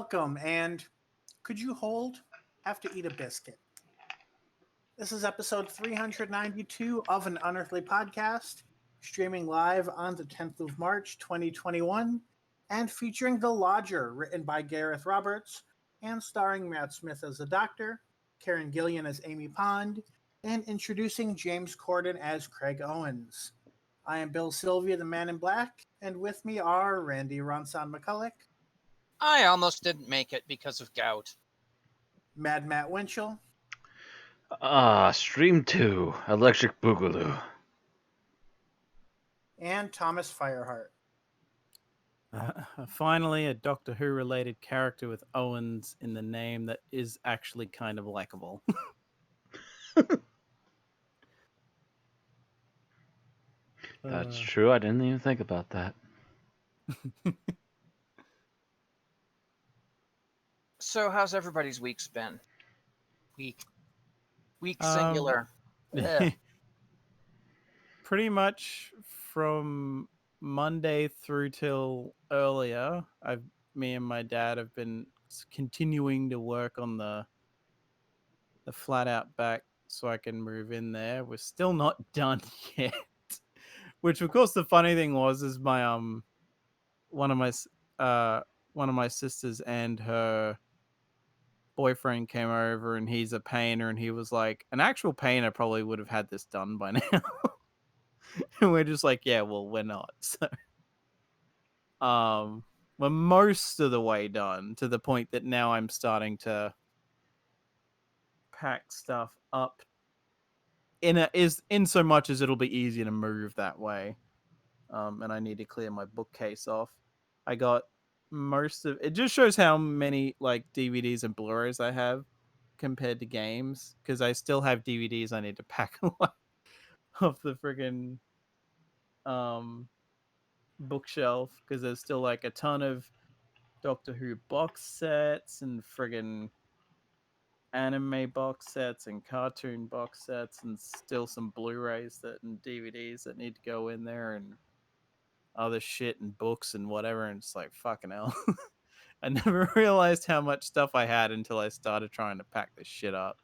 welcome, and could you hold? Have to eat a biscuit. This is episode 392 of an Unearthly Podcast, streaming live on the 10th of March, 2021, and featuring The Lodger, written by Gareth Roberts, and starring Matt Smith as the Doctor, Karen Gillian as Amy Pond, and introducing James Corden as Craig Owens. I am Bill Sylvia, the Man in Black, and with me are Randy Ronson McCulloch, I almost didn't make it because of gout. Mad Matt Winchell, Stream 2, Electric Boogaloo. and Thomas Fireheart. Finally, a Doctor Who related character with Owens in the name that is actually kind of likable. That's true, I didn't even think about that. So, how's everybody's weeks been? Week singular. Ugh. Pretty much from Monday through till earlier, me and my dad have been continuing to work on the flat out back so I can move in there. We're still not done yet. Which, of course, the funny thing is my one of my sisters and her boyfriend came over, and he's a painter, and he was like, an actual painter probably would have had this done by now. And we're just like, yeah, well, we're not. So, we're most of the way done, to the point that now I'm starting to pack stuff up in so much as it'll be easier to move that way. And I need to clear my bookcase off. I got most of it. Just shows how many like DVDs and Blu-rays I have compared to games, because I still have DVDs I need to pack away off the friggin' bookshelf, because there's still like a ton of Doctor Who box sets and friggin' anime box sets and cartoon box sets, and still some Blu-rays and DVDs that need to go in there, and other shit and books and whatever. And it's like, fucking hell. I never realized how much stuff I had until I started trying to pack this shit up.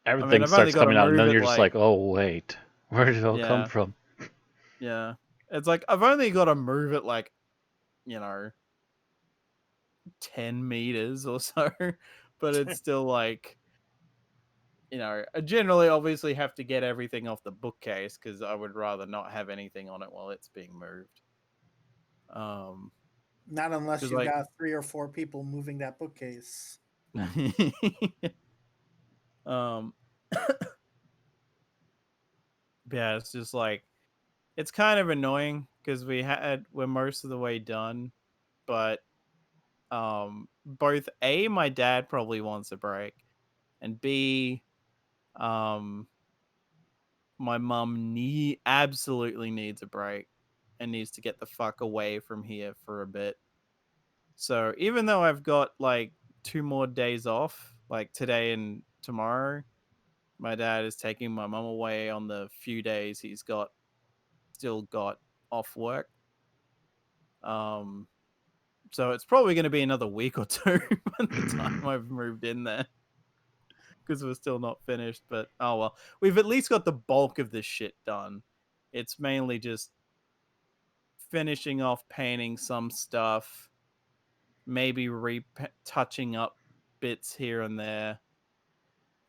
Everything starts coming out, and then you're just like, oh, wait. Where did it all come from? Yeah. It's like, I've only got to move it 10 meters or so. But it's still like, I generally obviously have to get everything off the bookcase, because I would rather not have anything on it while it's being moved. Not unless you've got 3 or 4 people moving that bookcase. Yeah, it's just like, it's kind of annoying because we're most of the way done, but both A, my dad probably wants a break, and B, my mum absolutely needs a break and needs to get the fuck away from here for a bit. So even though I've got like 2 more days off, like today and tomorrow, my dad is taking my mum away on the few days he's still got off work. So it's probably going to be another week or 2 by the time I've moved in there, because we're still not finished. But oh well, we've at least got the bulk of this shit done. It's mainly just finishing off painting some stuff, maybe touching up bits here and there,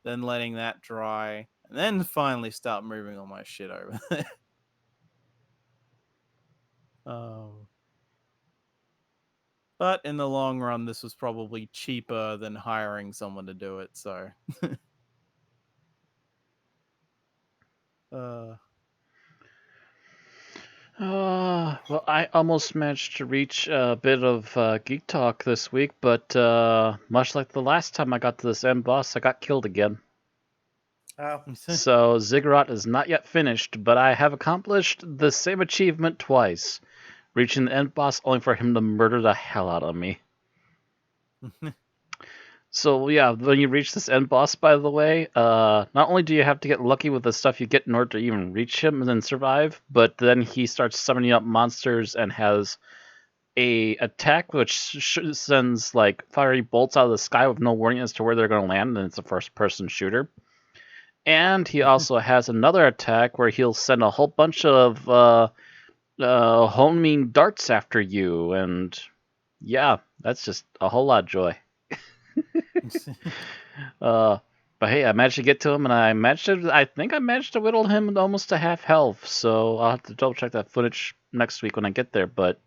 then letting that dry, and then finally start moving all my shit over there. But in the long run, this was probably cheaper than hiring someone to do it, so. Well, I almost managed to reach a bit of Geek Talk this week, but much like the last time I got to this end boss, I got killed again. Oh. So Ziggurat is not yet finished, but I have accomplished the same achievement twice, reaching the end boss only for him to murder the hell out of me. So yeah, when you reach this end boss, by the way, not only do you have to get lucky with the stuff you get in order to even reach him and then survive, but then he starts summoning up monsters and has a attack which sends like fiery bolts out of the sky with no warning as to where they're going to land, and it's a first-person shooter. And he also has another attack where he'll send a whole bunch of homing darts after you, and yeah, that's just a whole lot of joy. But hey, I managed to get to him, and I think I managed to whittle him almost to half health, so I'll have to double check that footage next week when I get there, but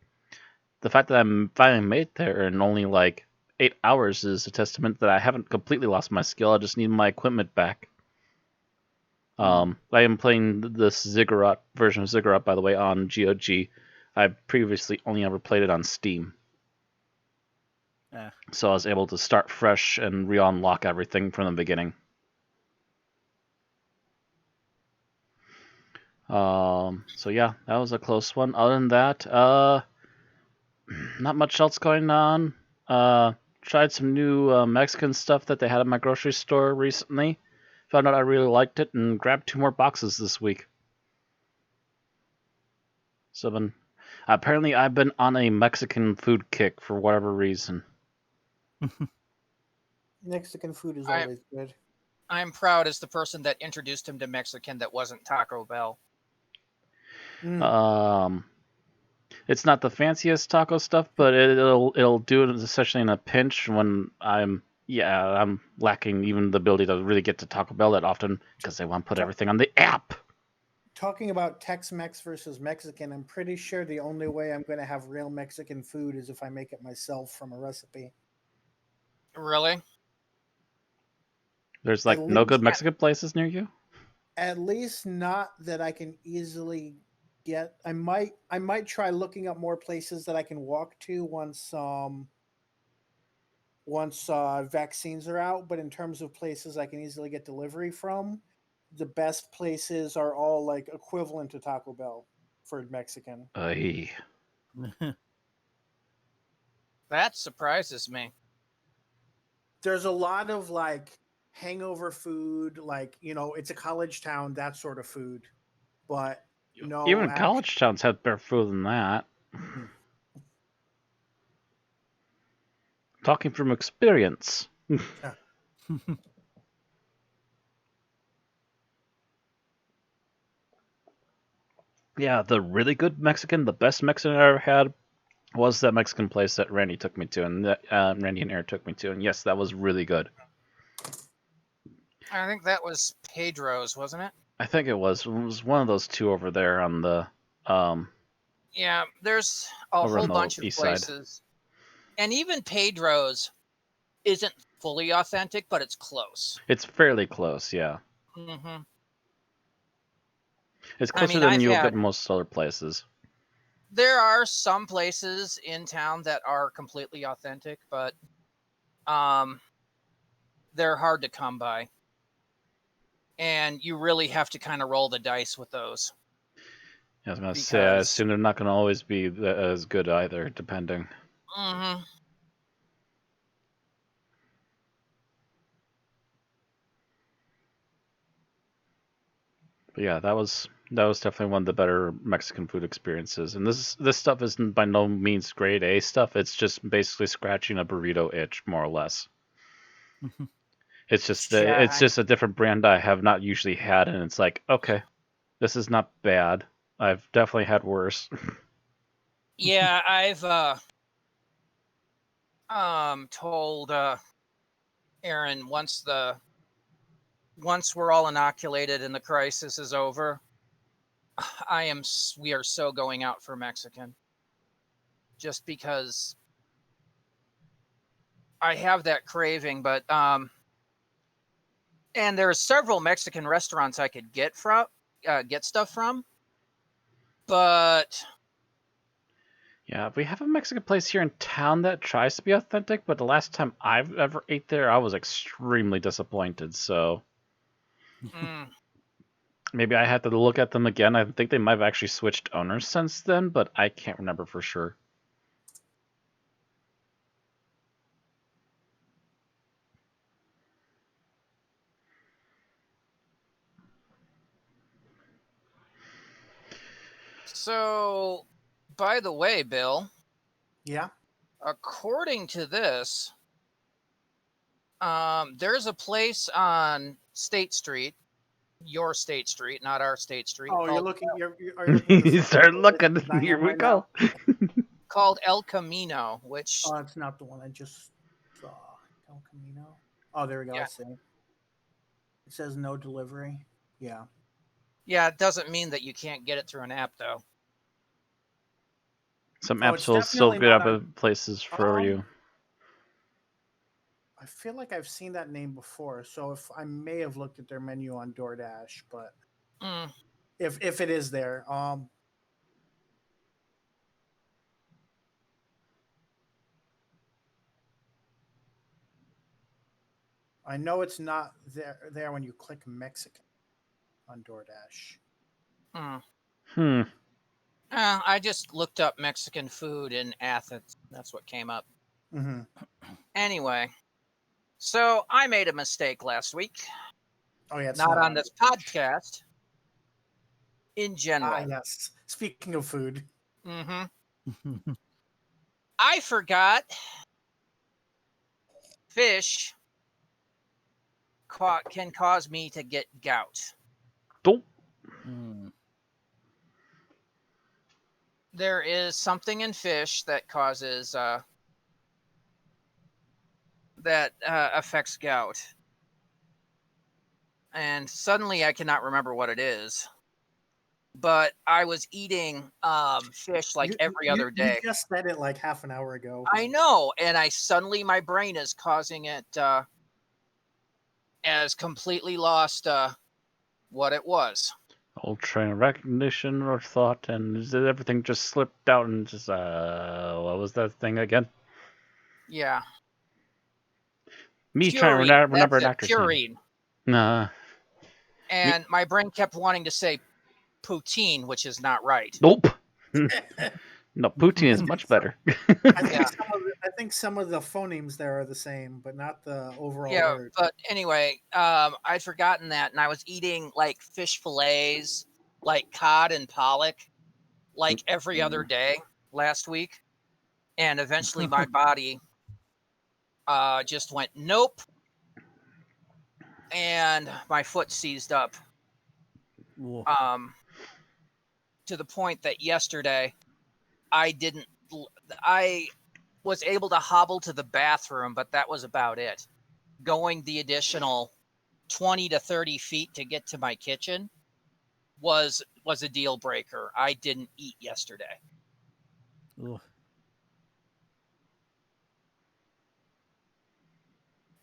the fact that I'm finally made there in only like 8 hours is a testament that I haven't completely lost my skill, I just need my equipment back. I am playing this Ziggurat version of Ziggurat, by the way, on GOG. I previously only ever played it on Steam. So I was able to start fresh and re-unlock everything from the beginning. So yeah, that was a close one. Other than that, not much else going on. Tried some new Mexican stuff that they had at my grocery store recently. Found out I really liked it and grabbed 2 more boxes this week. So apparently I've been on a Mexican food kick for whatever reason. Mexican food is always good. I'm proud as the person that introduced him to Mexican that wasn't Taco Bell. It's not the fanciest taco stuff, but it'll do it especially in a pinch when I'm lacking even the ability to really get to Taco Bell that often because they want to put everything on the app. Talking about Tex-Mex versus Mexican, I'm pretty sure the only way I'm going to have real Mexican food is if I make it myself from a recipe. Really? There's like no good Mexican places near you? At least not that I can easily get. I might try looking up more places that I can walk to once vaccines are out, but in terms of places I can easily get delivery from, the best places are all like equivalent to Taco Bell for Mexican. Aye. That surprises me. There's a lot of like hangover food, like, it's a college town, that sort of food. But no, even college towns have better food than that. Talking from experience. Yeah, the really good Mexican, the best Mexican I ever had was that Mexican place that Randy took me to, and that Randy and Eric took me to, and yes, that was really good. I think that was Pedro's, wasn't it? I think it was one of those 2 over there on the yeah, there's a whole bunch of places. Side. And even Pedro's isn't fully authentic, but it's close. It's fairly close, yeah. Mm-hmm. It's closer than you'll get in most other places. There are some places in town that are completely authentic, but they're hard to come by. And you really have to kind of roll the dice with those. I was going to say, I assume they're not going to always be as good either, depending. Mm-hmm. But yeah, that was definitely one of the better Mexican food experiences. And this stuff isn't by no means grade A stuff. It's just basically scratching a burrito itch, more or less. It's just a different brand I have not usually had, and it's like, okay, this is not bad. I've definitely had worse. Yeah, I've told Aaron once we're all inoculated and the crisis is over, we are so going out for Mexican. Just because I have that craving, but and there's several Mexican restaurants I could get stuff from, but yeah, we have a Mexican place here in town that tries to be authentic, but the last time I've ever ate there, I was extremely disappointed, so maybe I had to look at them again. I think they might have actually switched owners since then, but I can't remember for sure. So, by the way, Bill. Yeah. According to this, there's a place on State Street, your State Street, not our State Street, Oh, called, are you looking at the You same start list looking. as I Here am we right go. now? called El Camino, which, Oh, that's not the one I just saw. El Camino. Oh, there we go. I Yeah. see. It says no delivery. Yeah. yeah, it doesn't mean that you can't get it through an app, though. Some Oh, apps it's will still definitely get not up on- at places for you. I feel like I've seen that name before, so if I may have looked at their menu on DoorDash, but Mm, if it is there, I know it's not there when you click Mexican on DoorDash. mm. Hmm. I just looked up Mexican food in Athens. That's what came up. Mm-hmm. Anyway, so I made a mistake last week. Oh yeah, it's Not on DoorDash. this podcast. In general. Ah, yes. Speaking of food, Mm-hmm. I forgot fish can cause me to get gout. Oh, Mm. There is something in fish that causes that affects gout, and suddenly I cannot remember what it is. But I was eating fish like every other You day. just said it like half an hour ago. I know, and suddenly my brain is causing it as completely lost what it was. old train of recognition or thought, and everything just slipped out and just what was that thing again? Yeah, Me trying purine. to remember That's an it, actor's name. purine. Nah. And my brain kept wanting to say poutine, which is not right. Nope. No, poutine is much better. I think some of the phonemes there are the same, but not the overall Yeah, word. but anyway, I'd forgotten that, and I was eating like fish fillets, like cod and pollock, like every other day last week, and eventually my body just went nope, and my foot seized up. Whoa. To the point that yesterday I was able to hobble to the bathroom, but that was about it. Going the additional 20 to 30 feet to get to my kitchen was a deal breaker. I didn't eat yesterday. Ugh.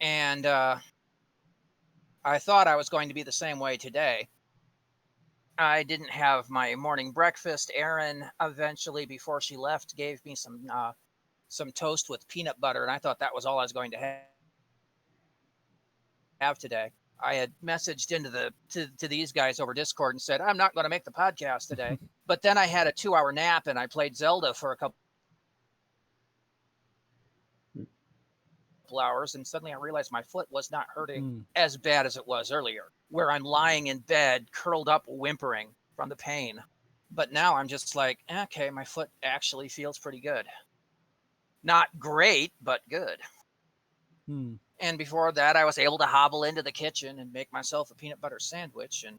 And I thought I was going to be the same way today. I didn't have my morning breakfast. Erin eventually, before she left, gave me some toast with peanut butter, and I thought that was all I was going to have today. I had messaged into to these guys over Discord and said, I'm not going to make the podcast today. But then I had a 2-hour nap and I played Zelda for a couple hours, and suddenly I realized my foot was not hurting as bad as it was earlier, where I'm lying in bed, curled up, whimpering from the pain. But now I'm just like, okay, my foot actually feels pretty good. Not great, but good. And before that, I was able to hobble into the kitchen and make myself a peanut butter sandwich, and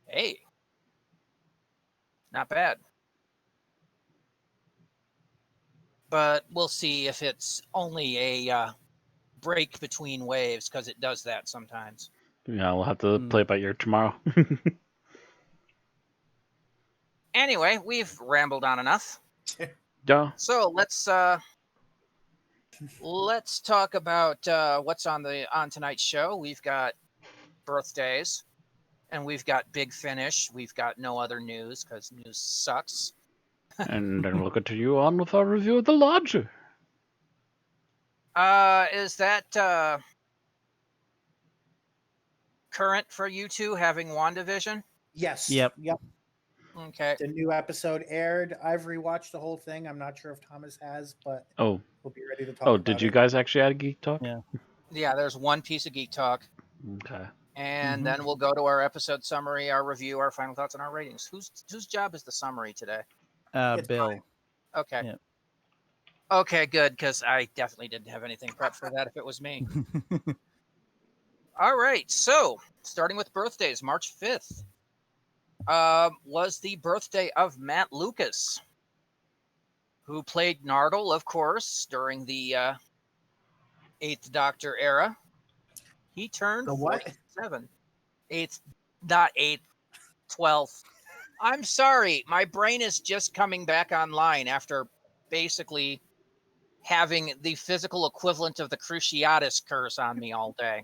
hey, not bad. But we'll see if it's only a break between waves, because it does that sometimes. Yeah, we'll have to play it by ear tomorrow. Anyway, we've rambled on enough. Yeah. So let's talk about what's on tonight's show. We've got birthdays, and we've got Big Finish. We've got no other news because news sucks. And then we'll continue on with our review of The Lodger. Is that current for you two, having WandaVision? Yes. Yep. Okay. The new episode aired. I've rewatched the whole thing. I'm not sure if Thomas has, but we'll be ready to talk about it. Did you guys actually add Geek Talk? Yeah, there's one piece of Geek Talk. Okay. And then we'll go to our episode summary, our review, our final thoughts, and our ratings. Whose job is the summary today? It's Bill. fine. Okay. Yeah. Okay, good, because I definitely didn't have anything prepped for that if it was me. All right, so starting with birthdays, March 5th was the birthday of Matt Lucas, who played Nardole, of course, during the Eighth Doctor era. He turned The what? 47. Eighth, not eighth, 12th. I'm sorry, my brain is just coming back online after basically having the physical equivalent of the Cruciatus curse on me all day.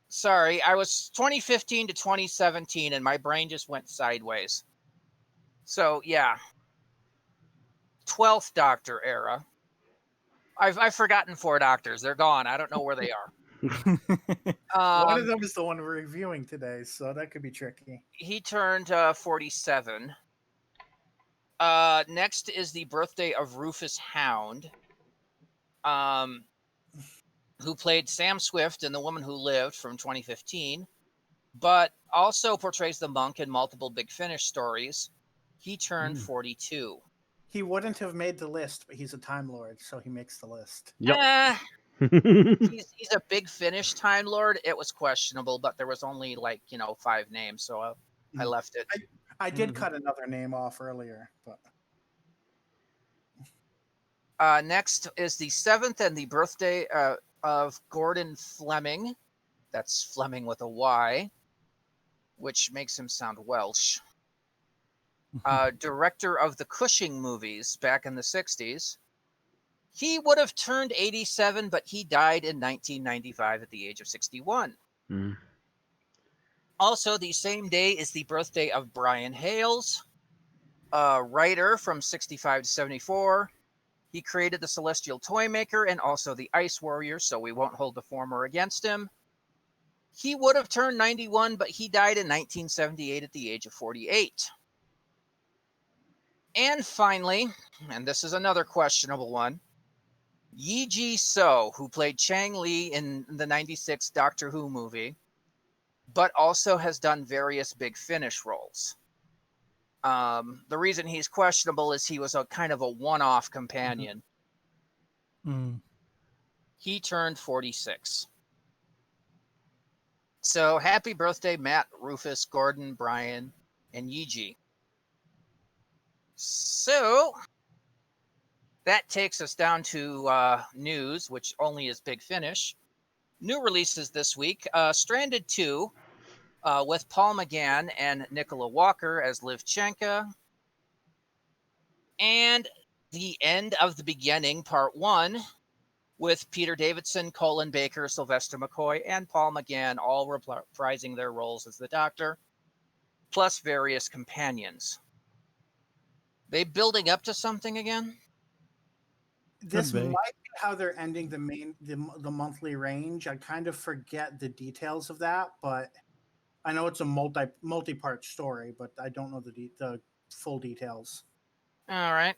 Sorry, I was 2015 to 2017 and my brain just went sideways. So, yeah. 12th Doctor era. I've forgotten 4 doctors. They're gone. I don't know where they are. One of them is the one we're reviewing today, so that could be tricky. He turned 47. Next is the birthday of Rufus Hound, who played Sam Swift in The Woman Who Lived from 2015, but also portrays the monk in multiple Big Finish stories. He turned 42. He wouldn't have made the list, but he's a Time Lord, so he makes the list. Yep. He's a Big Finish Time Lord. It was questionable, but there was only 5 names, so I left it. I did cut another name off earlier, but next is the 7th and the birthday of Gordon Fleming. That's Fleming with a Y, which makes him sound Welsh. Director of the Cushing movies back in the 60s. He would have turned 87, but he died in 1995 at the age of 61. Also, the same day is the birthday of Brian Hales, a writer from 65 to 74. He created the Celestial Toymaker and also the Ice Warrior, so we won't hold the former against him. He would have turned 91, but he died in 1978 at the age of 48. And finally, and this is another questionable one, Yi-Ji So, who played Chang Li in the 96 Doctor Who movie, but also has done various Big Finish roles. The reason he's questionable is he was a kind of a one-off companion. He turned 46. So happy birthday, Matt, Rufus, Gordon, Brian, and Yi-Ji. So that takes us down to news, which only is Big Finish. New releases this week. Stranded 2 with Paul McGann and Nicola Walker as Livchenka. And The End of the Beginning, Part 1, with Peter Davidson, Colin Baker, Sylvester McCoy, and Paul McGann all reprising their roles as the Doctor, plus various companions. They building up to something again? this might be how they're ending the monthly range. I kind of forget the details of that, but I know it's a multi-part story, but I don't know the full details. All right.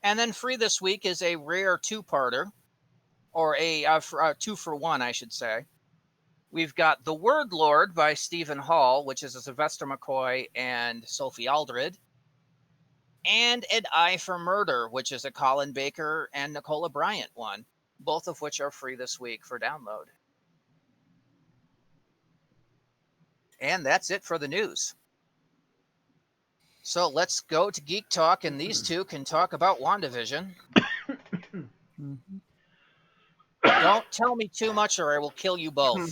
And then free this week is a rare 2-parter, or a 2-for-1, I should say. We've got The Word Lord by Stephen Hall, which is a Sylvester McCoy and Sophie Aldred, and An Eye for Murder, which is a Colin Baker and Nicola Bryant one, both of which are free this week for download. And that's it for the news. So let's go to Geek Talk, and these two can talk about WandaVision. Don't tell me too much or I will kill you both.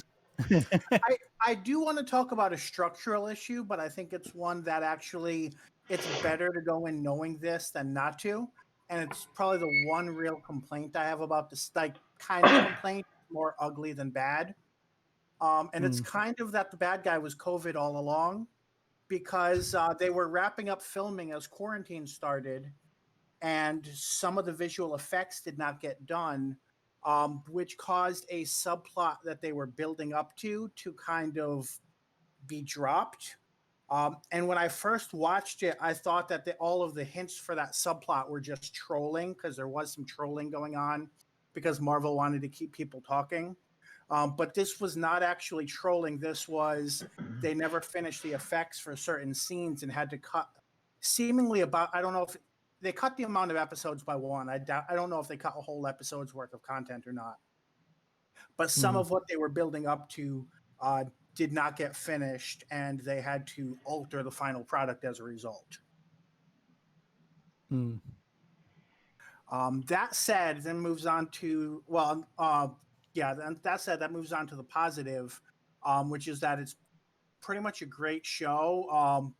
I do want to talk about a structural issue, but I think it's one that actually it's better to go in knowing this than not to. And it's probably the one real complaint I have about this, like kind of complaint, more ugly than bad. And it's kind of that the bad guy was COVID all along, because they were wrapping up filming as quarantine started, and some of the visual effects did not get done, which caused a subplot that they were building up to kind of be dropped. And when I first watched it, I thought that all of the hints for that subplot were just trolling, because there was some trolling going on because Marvel wanted to keep people talking. But this was not actually trolling. This was they never finished the effects for certain scenes and had to cut seemingly about, I don't know if they cut the amount of episodes by one. I don't know if they cut a whole episode's worth of content or not. But some of what they were building up to did not get finished, and they had to alter the final product as a result. That said, then moves on to that said, that moves on to the positive, which is that it's pretty much a great show.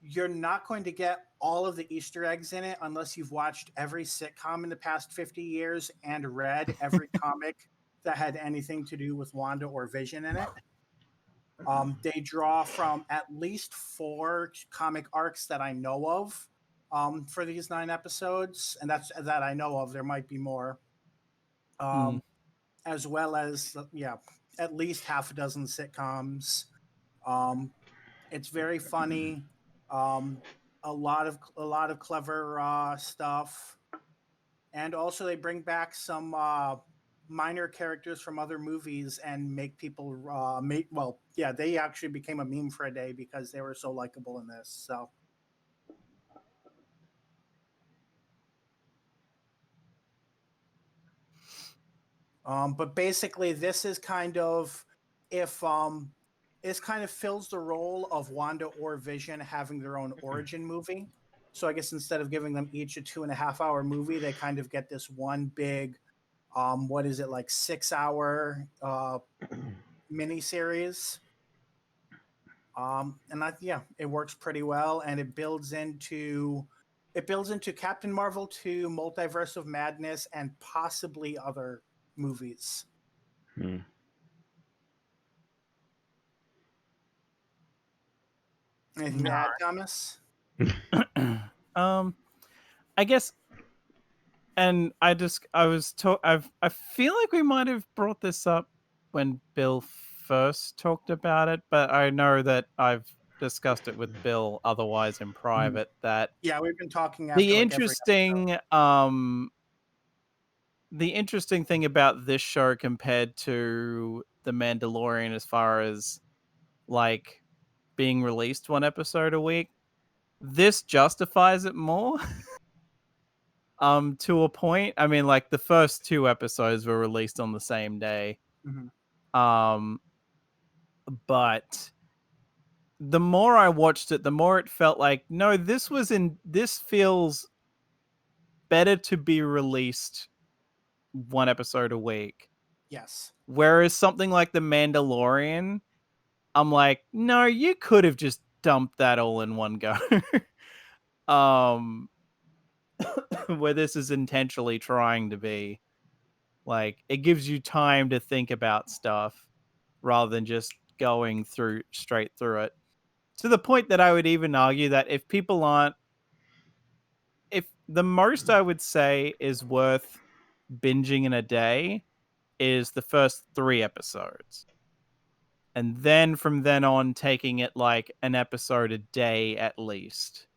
You're not going to get all of the Easter eggs in it unless you've watched every sitcom in the past 50 years and read every comic that had anything to do with Wanda or Vision in it. They draw from at least 4 comic arcs that I know of for these 9 episodes, and that's that I know of. There might be more, as well as at least half a dozen sitcoms. It's very funny. A lot of clever stuff, and also they bring back some minor characters from other movies and make people they actually became a meme for a day because they were so likable in this. So but basically this is kind of this kind of fills the role of Wanda or Vision having their own origin movie. So I guess instead of giving them each a 2.5-hour movie, they kind of get this one big, 6-hour miniseries. It works pretty well, and it builds into Captain Marvel 2, Multiverse of Madness, and possibly other movies. Anything to add, Thomas? I guess, and I feel like we might have brought this up when Bill first talked about it, but I know that I've discussed it with Bill otherwise in private. That we've been talking after the interesting thing about this show compared to The Mandalorian, as far as like being released 1 episode a week, this justifies it more. To a point. I mean, like the first 2 episodes were released on the same day. But the more I watched it, the more it felt like, no, this feels better to be released 1 episode a week. Yes. Whereas something like The Mandalorian, I'm like, no, you could have just dumped that all in one go. Where this is intentionally trying to be like, it gives you time to think about stuff rather than just going straight through it, to the point that I would even argue that if the most I would say is worth binging in a day is the first 3 episodes, and then from then on taking it like an episode a day at least.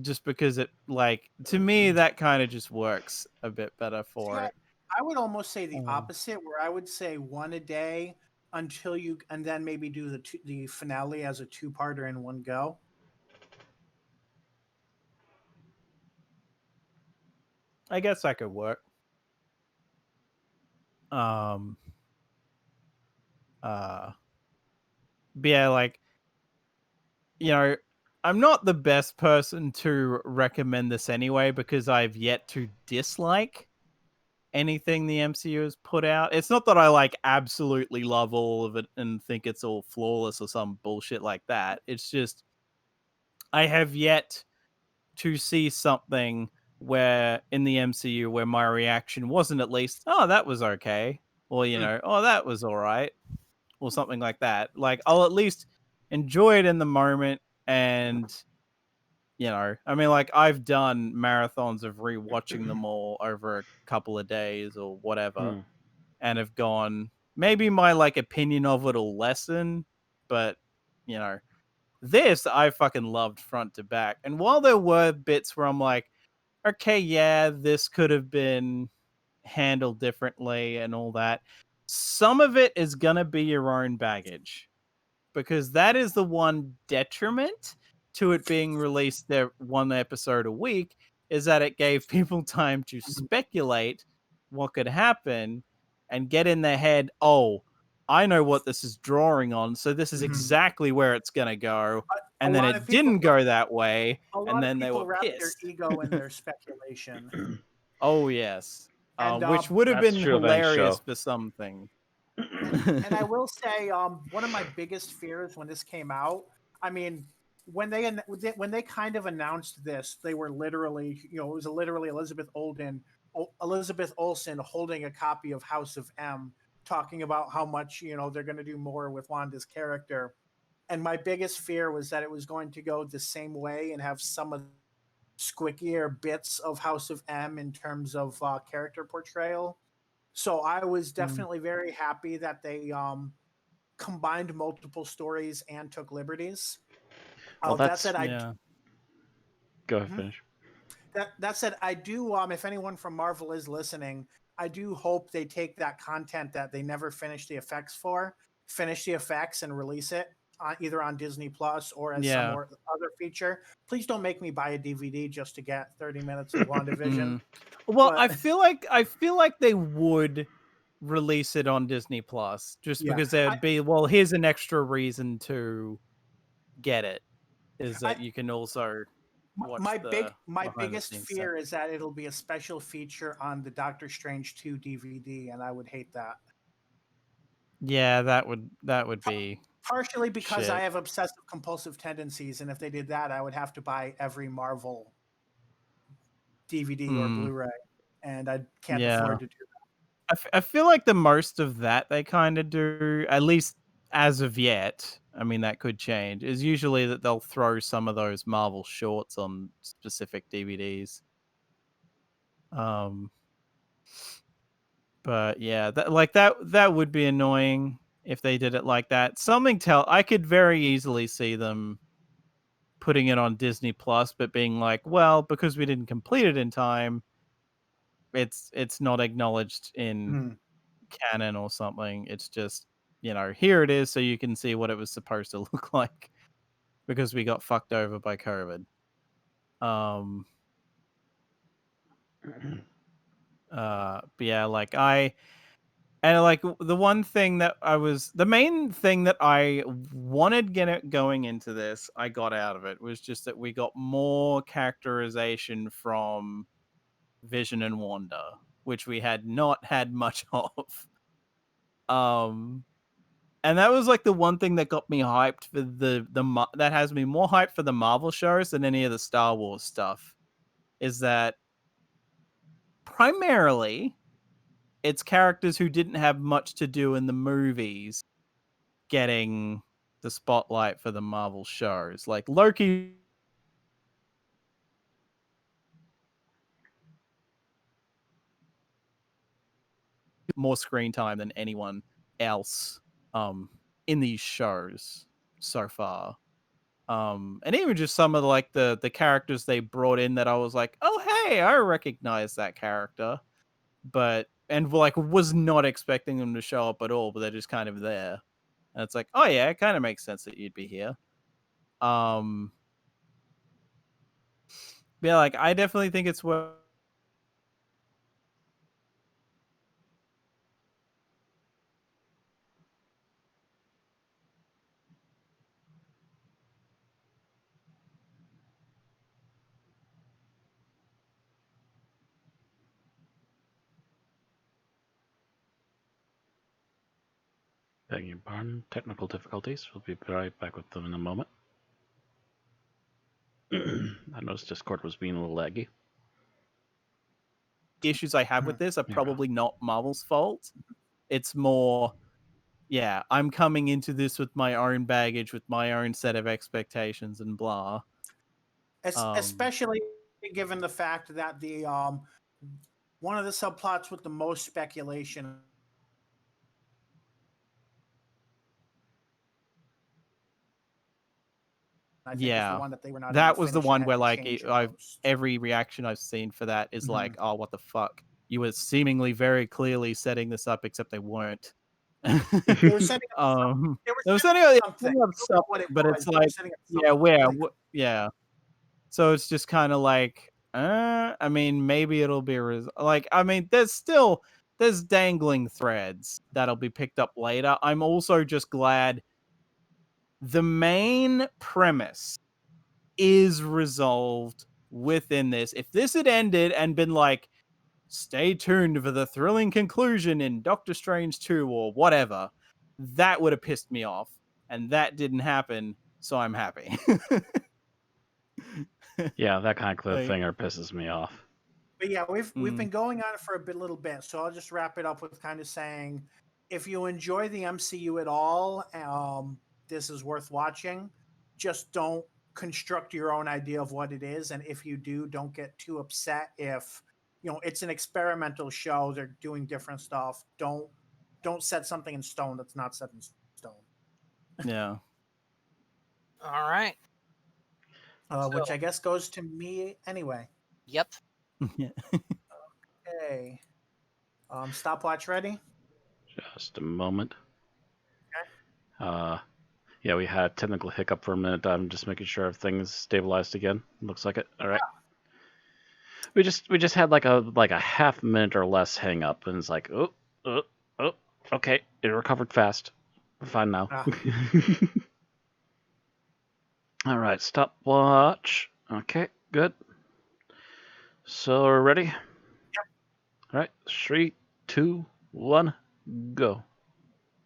Just because it, like, to me, that kind of just works a bit better for it. I would almost say the opposite, where I would say 1 a day and then maybe do the finale as a 2-parter in one go. I guess that could work. But yeah, like, I'm not the best person to recommend this anyway, because I've yet to dislike anything the MCU has put out. It's not that I like absolutely love all of it and think it's all flawless or some bullshit like that. It's just I have yet to see something where in the MCU where my reaction wasn't at least, oh, that was okay, or oh, that was all right, or something like that. Like, I'll at least enjoy it in the moment. And I mean, like, I've done marathons of rewatching them all over a couple of days or whatever, and have gone, maybe my like opinion of it'll lessen, but this I fucking loved front to back. And while there were bits where I'm like, okay, yeah, this could have been handled differently and all that, some of it is gonna be your own baggage, because that is the one detriment to it being released there one episode a week is that it gave people time to speculate what could happen and get in their head, oh, I know what this is drawing on, so this is exactly where it's going to go. And then it didn't go that way, and then they were wrap their pissed. ego in their speculation. Oh, yes. And, which would have That's been true of any hilarious show. for something. And I will say, one of my biggest fears when this came out, I mean, when they kind of announced this, they were literally, it was literally Elizabeth Olsen holding a copy of House of M, talking about how much they're going to do more with Wanda's character. And my biggest fear was that it was going to go the same way and have some of the squickier bits of House of M in terms of character portrayal. So I was definitely very happy that they combined multiple stories and took liberties. Well, That that's said, Go ahead, finish. that said, I do. If anyone from Marvel is listening, I do hope they take that content that they never finished the effects for, finish the effects and release it either on Disney Plus or as some more other feature. Please don't make me buy a DVD just to get 30 minutes of WandaVision. Well, But- I feel like they would release it on Disney Plus just because there'd be, well, here's an extra reason to get it, is that you can also watch my biggest fear is that it'll be a special feature on the Doctor Strange 2 DVD, and I would hate that. Yeah, that would be partially because shit. I have obsessive compulsive tendencies, and if they did that, I would have to buy every Marvel DVD or Blu-ray, and I can't afford to do that. I feel like the most of that they kind of do, at least as of yet, I mean, that could change, is usually that they'll throw some of those Marvel shorts on specific DVDs. But yeah, that would be annoying if they did it like that. I could very easily see them putting it on Disney Plus, but being like, well, because we didn't complete it in time, it's not acknowledged in canon or something. It's just, here it is, so you can see what it was supposed to look like because we got fucked over by COVID. But yeah, the main thing that I wanted going into this, I got out of it, was just that we got more characterization from Vision and Wanda, which we had not had much of. And that was like the one thing that got me hyped for that has me more hyped for the Marvel shows than any of the Star Wars stuff, is that primarily it's characters who didn't have much to do in the movies getting the spotlight for the Marvel shows. Like Loki more screen time than anyone else in these shows so far. And even just some of the characters they brought in that I was like, oh hey, I recognize that character. And was not expecting them to show up at all, but they're just kind of there. And it's like, oh yeah, it kind of makes sense that you'd be here. Yeah, I definitely think it's worth Begging your pardon, technical difficulties. We'll be right back with them in a moment. I noticed Discord was being a little laggy. issues I have with this are probably not Marvel's fault. It's more, yeah, I'm coming into this with my own baggage, with my own set of expectations and blah. Especially given the fact that the one of the subplots with the most speculation I think was the one that they were not. That was the one where every reaction I've seen for that is like, oh, what the fuck? You were seemingly very clearly setting this up, except they weren't. They were setting up something. They were setting up something. something, I don't know what it but was, it's they were like, setting up yeah, something where, really cool. yeah. So it's just kind of like, I mean, maybe it'll be like, I mean, there's dangling threads that'll be picked up later. I'm also just glad the main premise is resolved within this. If this had ended and been like, stay tuned for the thrilling conclusion in Doctor Strange 2 or whatever, that would have pissed me off. And that didn't happen, so I'm happy. Yeah, that kind of Like- cliffhanger pisses me off. But yeah, we've been going on for a little bit, so I'll just wrap it up with kind of saying, if you enjoy the MCU at all, this is worth watching. Just don't construct your own idea of what it is, and if you do, don't get too upset if it's an experimental show. They're doing different stuff. Don't set something in stone that's not set in stone. Yeah. All right. Which So- I guess goes to me anyway. Yep. Yeah. Okay. Stopwatch ready? Just a moment. Yeah, we had a technical hiccup for a minute. I'm just making sure everything's stabilized again. Looks like it. All right. We just had like a half minute or less hang up, and it's like, oh, okay, it recovered fast. We're fine now. All right, stopwatch. Okay, good. So we're ready. Yep. All right, 3, 2, 1, go.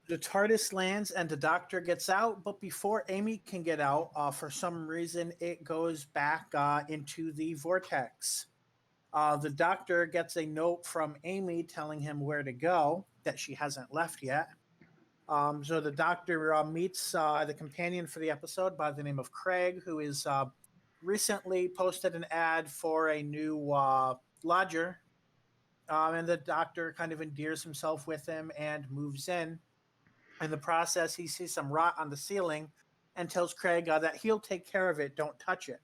The TARDIS lands and the Doctor gets out, but before Amy can get out, for some reason, it goes back into the vortex. The Doctor gets a note from Amy telling him where to go, that she hasn't left yet. So the Doctor meets the companion for the episode by the name of Craig, who is recently posted an ad for a new lodger. And the Doctor kind of endears himself with him and moves in. In the process, he sees some rot on the ceiling and tells Craig that he'll take care of it. Don't touch it.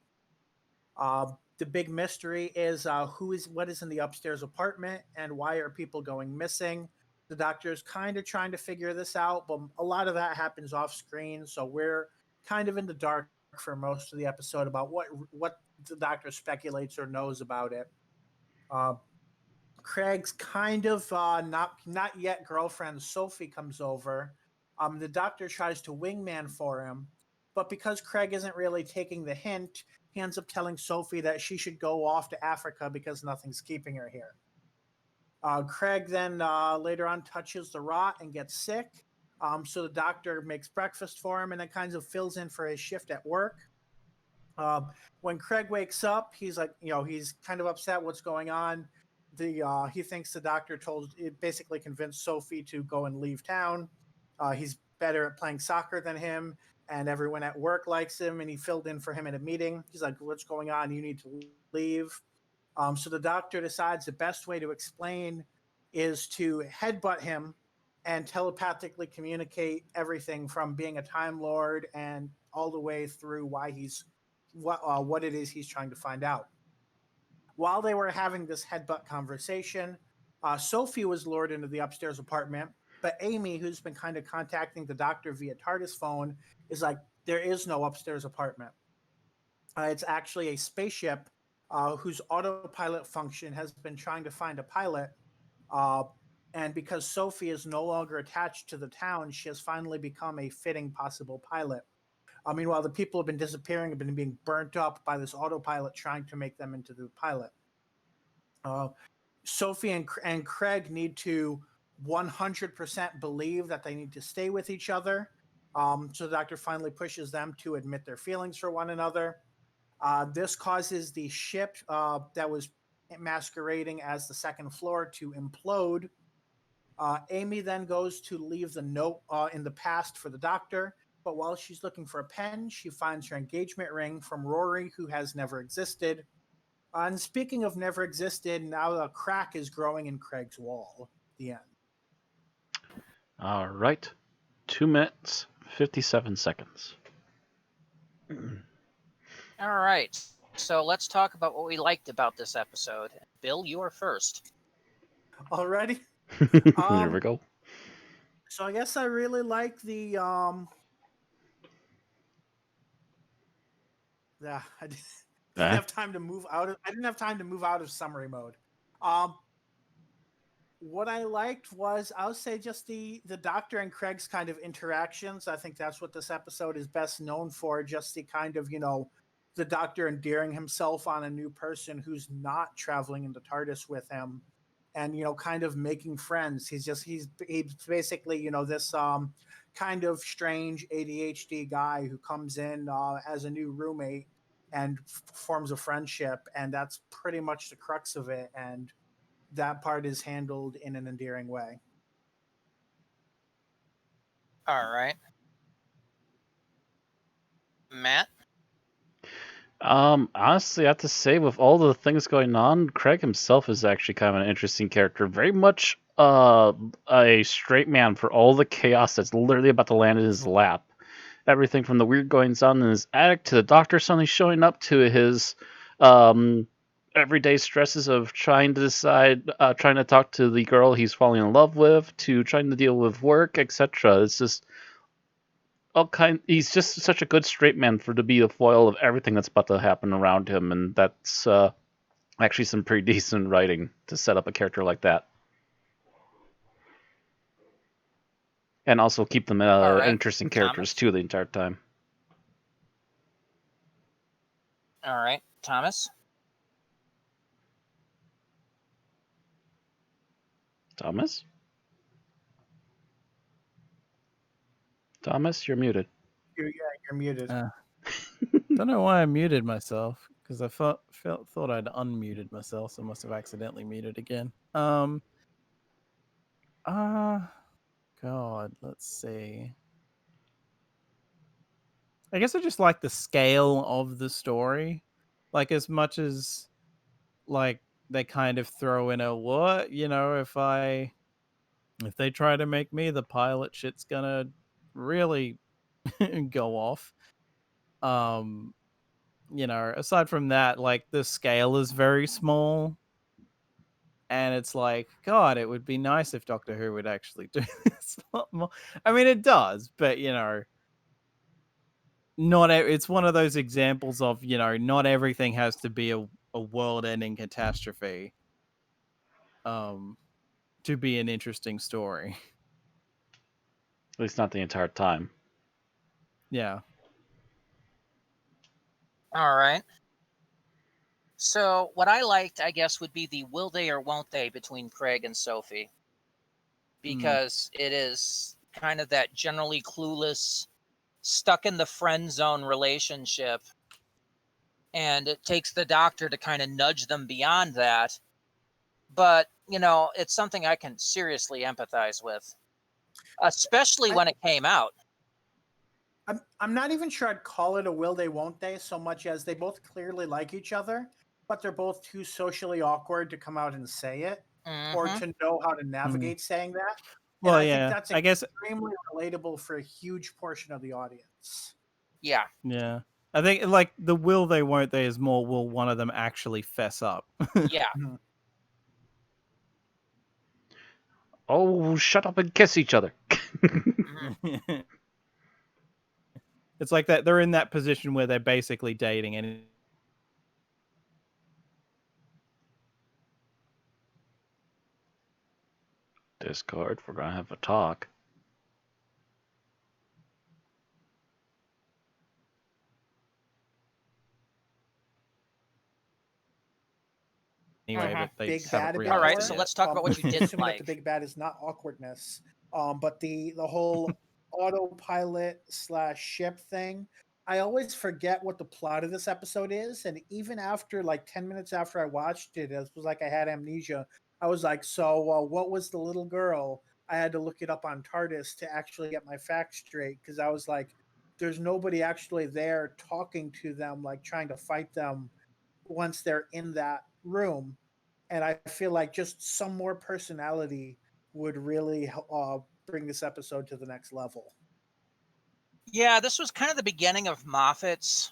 The big mystery is what is in the upstairs apartment and why are people going missing. The Doctor is kind of trying to figure this out, but a lot of that happens off screen, so we're kind of in the dark for most of the episode about what the Doctor speculates or knows about it. Craig's kind of not yet girlfriend Sophie comes over. The Doctor tries to wingman for him, but because Craig isn't really taking the hint, he ends up telling Sophie that she should go off to Africa because nothing's keeping her here. Craig then later on touches the rot and gets sick. So the Doctor makes breakfast for him and then kind of fills in for his shift at work. When Craig wakes up, he's like, he's kind of upset what's going on. He thinks the Doctor basically convinced Sophie to go and leave town. He's better at playing soccer than him, and everyone at work likes him, and he filled in for him in a meeting. He's like, what's going on? You need to leave. So the Doctor decides the best way to explain is to headbutt him and telepathically communicate everything from being a Time Lord and all the way through why what it is he's trying to find out. While they were having this headbutt conversation, Sophie was lured into the upstairs apartment, but Amy, who's been kind of contacting the Doctor via TARDIS phone, is like, there is no upstairs apartment. It's actually a spaceship whose autopilot function has been trying to find a pilot. And because Sophie is no longer attached to the town, she has finally become a fitting possible pilot. Meanwhile, the people have been disappearing, have been being burnt up by this autopilot trying to make them into the pilot. Sophie and Craig need to 100% believe that they need to stay with each other. So the Doctor finally pushes them to admit their feelings for one another. This causes the ship that was masquerading as the second floor to implode. Amy then goes to leave the note in the past for the Doctor, but while she's looking for a pen, she finds her engagement ring from Rory, who has never existed. And speaking of never existed, now a crack is growing in Craig's wall. The end. All right, 2 minutes, 57 seconds. All right. So let's talk about what we liked about this episode. Bill, you are first. Alrighty. Here we go. So I guess I really like the yeah, didn't Eh? have time to move out of I didn't have time to move out of summary mode. Um what I liked was I would say just the Doctor and Craig's kind of interactions. I think that's what this episode is best known for, just the kind of, the Doctor endearing himself on a new person who's not traveling in the TARDIS with him and kind of making friends. He's basically, this kind of strange ADHD guy who comes in as a new roommate and forms a friendship, and that's pretty much the crux of it. And that part is handled in an endearing way. All right. Matt? Honestly, I have to say, with all the things going on, Craig himself is actually kind of an interesting character. Very much a straight man for all the chaos that's literally about to land in his lap. Everything from the weird goings on in his attic to the Doctor suddenly showing up to his everyday stresses of trying to decide, trying to talk to the girl he's falling in love with, to trying to deal with work, etc. It's just he's just such a good straight man for to be the foil of everything that's about to happen around him, and that's actually some pretty decent writing to set up a character like that, and also keep them All right. interesting characters Thomas? too the entire time. All right. Thomas? Thomas, you're muted. You're muted. Don't know why I muted myself because I thought I'd unmuted myself, so I must have accidentally muted again. God, let's see. I guess I just like the scale of the story, like as much as like they kind of throw in a what, if they try to make me the pilot, shit's gonna really go off. Aside from that, like the scale is very small. And it's like, God, it would be nice if Doctor Who would actually do this a lot more. I mean, it does, but it's one of those examples of not everything has to be a world-ending catastrophe, to be an interesting story. At least not the entire time. Yeah. All right. So what I liked, I guess, would be the will they or won't they between Craig and Sophie. Because it is kind of that generally clueless, stuck in the friend zone relationship. And it takes the Doctor to kind of nudge them beyond that. But, it's something I can seriously empathize with, especially when it came out. I'm not even sure I'd call it a will they won't they so much as they both clearly like each other, but they're both too socially awkward to come out and say it or to know how to navigate saying that. Well, and I yeah, think that's I guess extremely relatable for a huge portion of the audience. Yeah. Yeah. I think like the will they won't they is more will one of them actually fess up. Yeah. Oh, shut up and kiss each other. It's like that they're in that position where they're basically dating and Discord, we're gonna have a talk. anyway, but they Big haven't bad realized All right, it so yet. let's talk about what you didn't assuming that like. the big bad is not awkwardness, but the whole autopilot / ship thing. I always forget what the plot of this episode is, and even after like 10 minutes after I watched it, it was like I had amnesia. I was like, so what was the little girl? I had to look it up on TARDIS to actually get my facts straight because I was like, there's nobody actually there talking to them, like trying to fight them once they're in that room. And I feel like just some more personality would really bring this episode to the next level. Yeah, this was kind of the beginning of Moffat's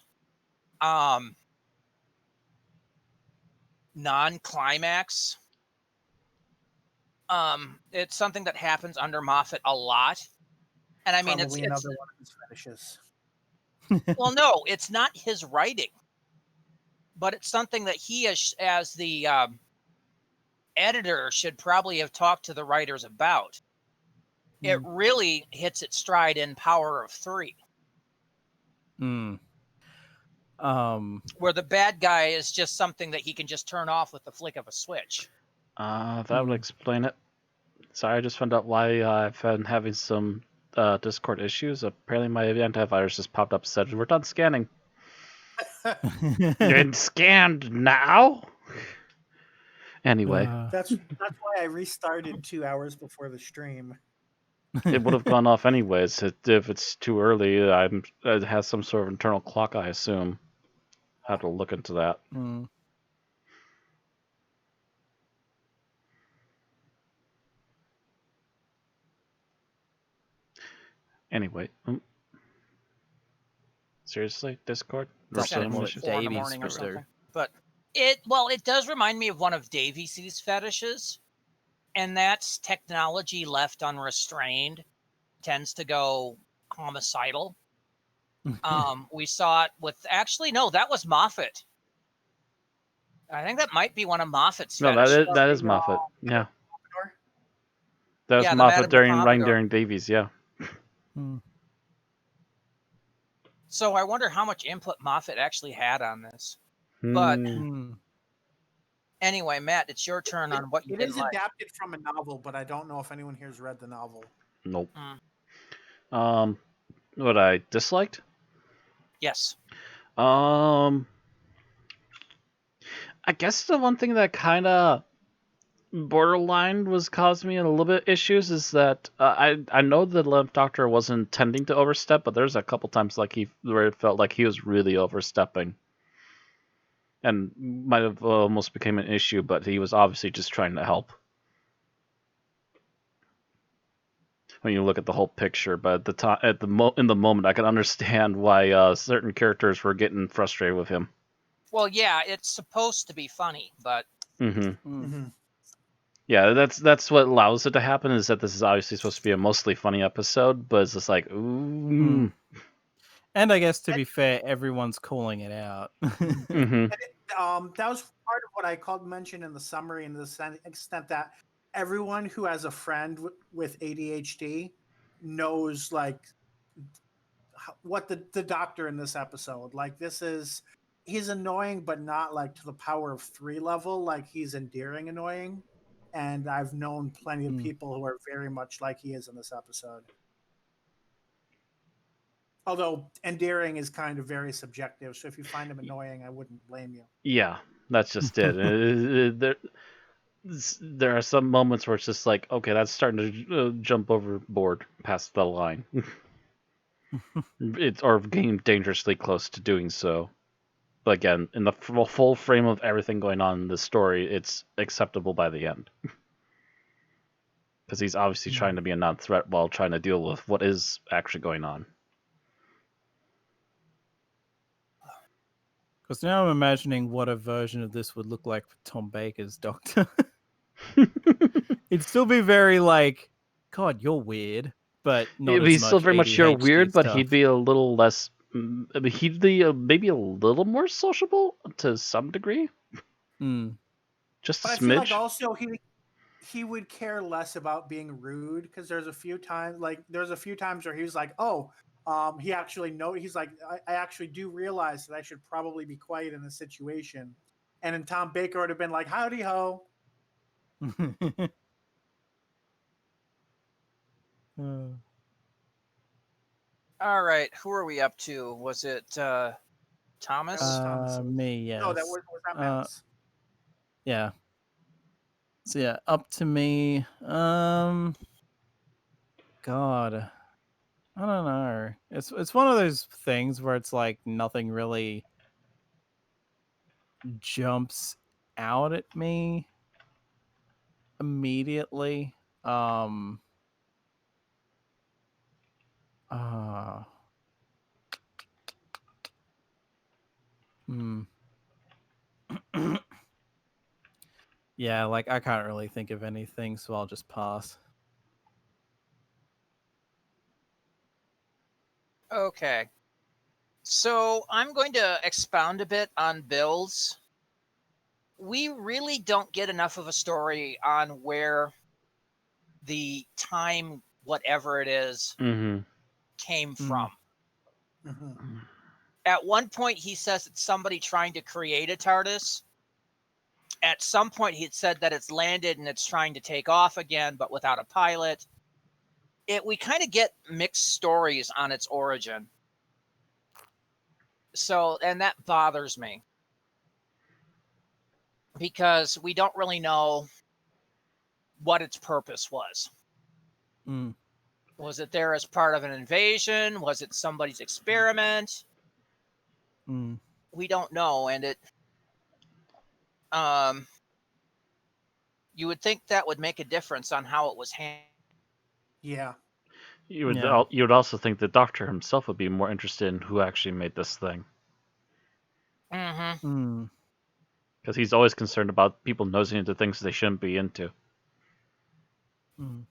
non-climax It's something that happens under Moffat a lot. And I mean, Probably it's another one of his fetishes. well, no, it's not his writing, but it's something that he, as the editor, should probably have talked to the writers about. It really hits its stride in Power of Three, Mm. where the bad guy is just something that he can just turn off with the flick of a switch. That would explain it. Sorry, I just found out why I've been having some Discord issues. Apparently, my antivirus just popped up and said, "We're done scanning." You're scanned now? Anyway, That's why I restarted 2 hours before the stream. it would have gone off anyways. If it's too early, it has some sort of internal clock, I assume. Have to look into that. Anyway, seriously, Discord? Sent it one at of 4 in the Davies morning or would do. something. But it does remind me of one of Davies' fetishes, and that's technology left unrestrained tends to go homicidal. We saw it with no, that was Moffat. I think that might be one of Moffat's No, fetishes. that is Moffat. Yeah, that was Yeah, the Moffat Madame writing Commodore. during Davies. Yeah. So I wonder how much input Moffat actually had on this. But anyway, Matt, it's your turn on what you It didn't is like. adapted from a novel, but I don't know if anyone here's read the novel. Nope. What I disliked? Yes. I guess the one thing that kind of borderline was causing me a little bit issues is that I know the 11th Doctor wasn't intending to overstep, but there's a couple times where it felt like he was really overstepping, and might have almost became an issue. But he was obviously just trying to help. When you look at the whole picture, but at the in the moment, I can understand why certain characters were getting frustrated with him. Well, yeah, it's supposed to be funny, but yeah, that's what allows it to happen. Is that this is obviously supposed to be a mostly funny episode, but it's just like, ooh. And I guess to be fair, everyone's calling it out. And that was part of what I mentioned in the summary, in the extent that everyone who has a friend with ADHD knows like what the doctor in this episode, like he's annoying, but not like to the Power of Three level. Like he's endearing annoying, and I've known plenty of people who are very much like he is in this episode. Although endearing is kind of very subjective, so if you find him annoying, I wouldn't blame you. Yeah, that's just it. There are some moments where it's just like, okay, that's starting to jump overboard past the line. Or getting dangerously close to doing so. But again, in the full frame of everything going on in the story, it's acceptable by the end. Because he's obviously trying to be a non-threat while trying to deal with what is actually going on. Because now I'm imagining what a version of this would look like for Tom Baker's Doctor. It'd still be very like, God, you're weird, but not It'd as be much still very much you're ADHD weird, but stuff. he'd be a little less. He'd be maybe a little more sociable to some degree. Just a but smidge. I feel like also he would care less about being rude, because there's a few times where he was like, oh, he actually he's like, I actually do realize that I should probably be quiet in this situation. And then Tom Baker would have been like, howdy ho. all right, who are we up to? Was it Thomas? Me, yes. No, was that Matt's. Yeah. So yeah, up to me. God, I don't know. It's one of those things where it's like nothing really jumps out at me immediately. Yeah, like I can't really think of anything, so I'll just pass. Okay. So I'm going to expound a bit on Bill's. We really don't get enough of a story on where the time, whatever it is, Mm-hmm. came Mm. from. Mhm. At one point, he says it's somebody trying to create a TARDIS. At some point, he said that it's landed and it's trying to take off again, but without a pilot. We kind of get mixed stories on its origin. So, and that bothers me because we don't really know what its purpose was. Mm. Was it there as part of an invasion? Was it somebody's experiment? Mm. We don't know, and you would think that would make a difference on how it was handled. Yeah. Yeah. You would also think the Doctor himself would be more interested in who actually made this thing, Mm-hmm. Mm. because he's always concerned about people nosing into things they shouldn't be into. Mm.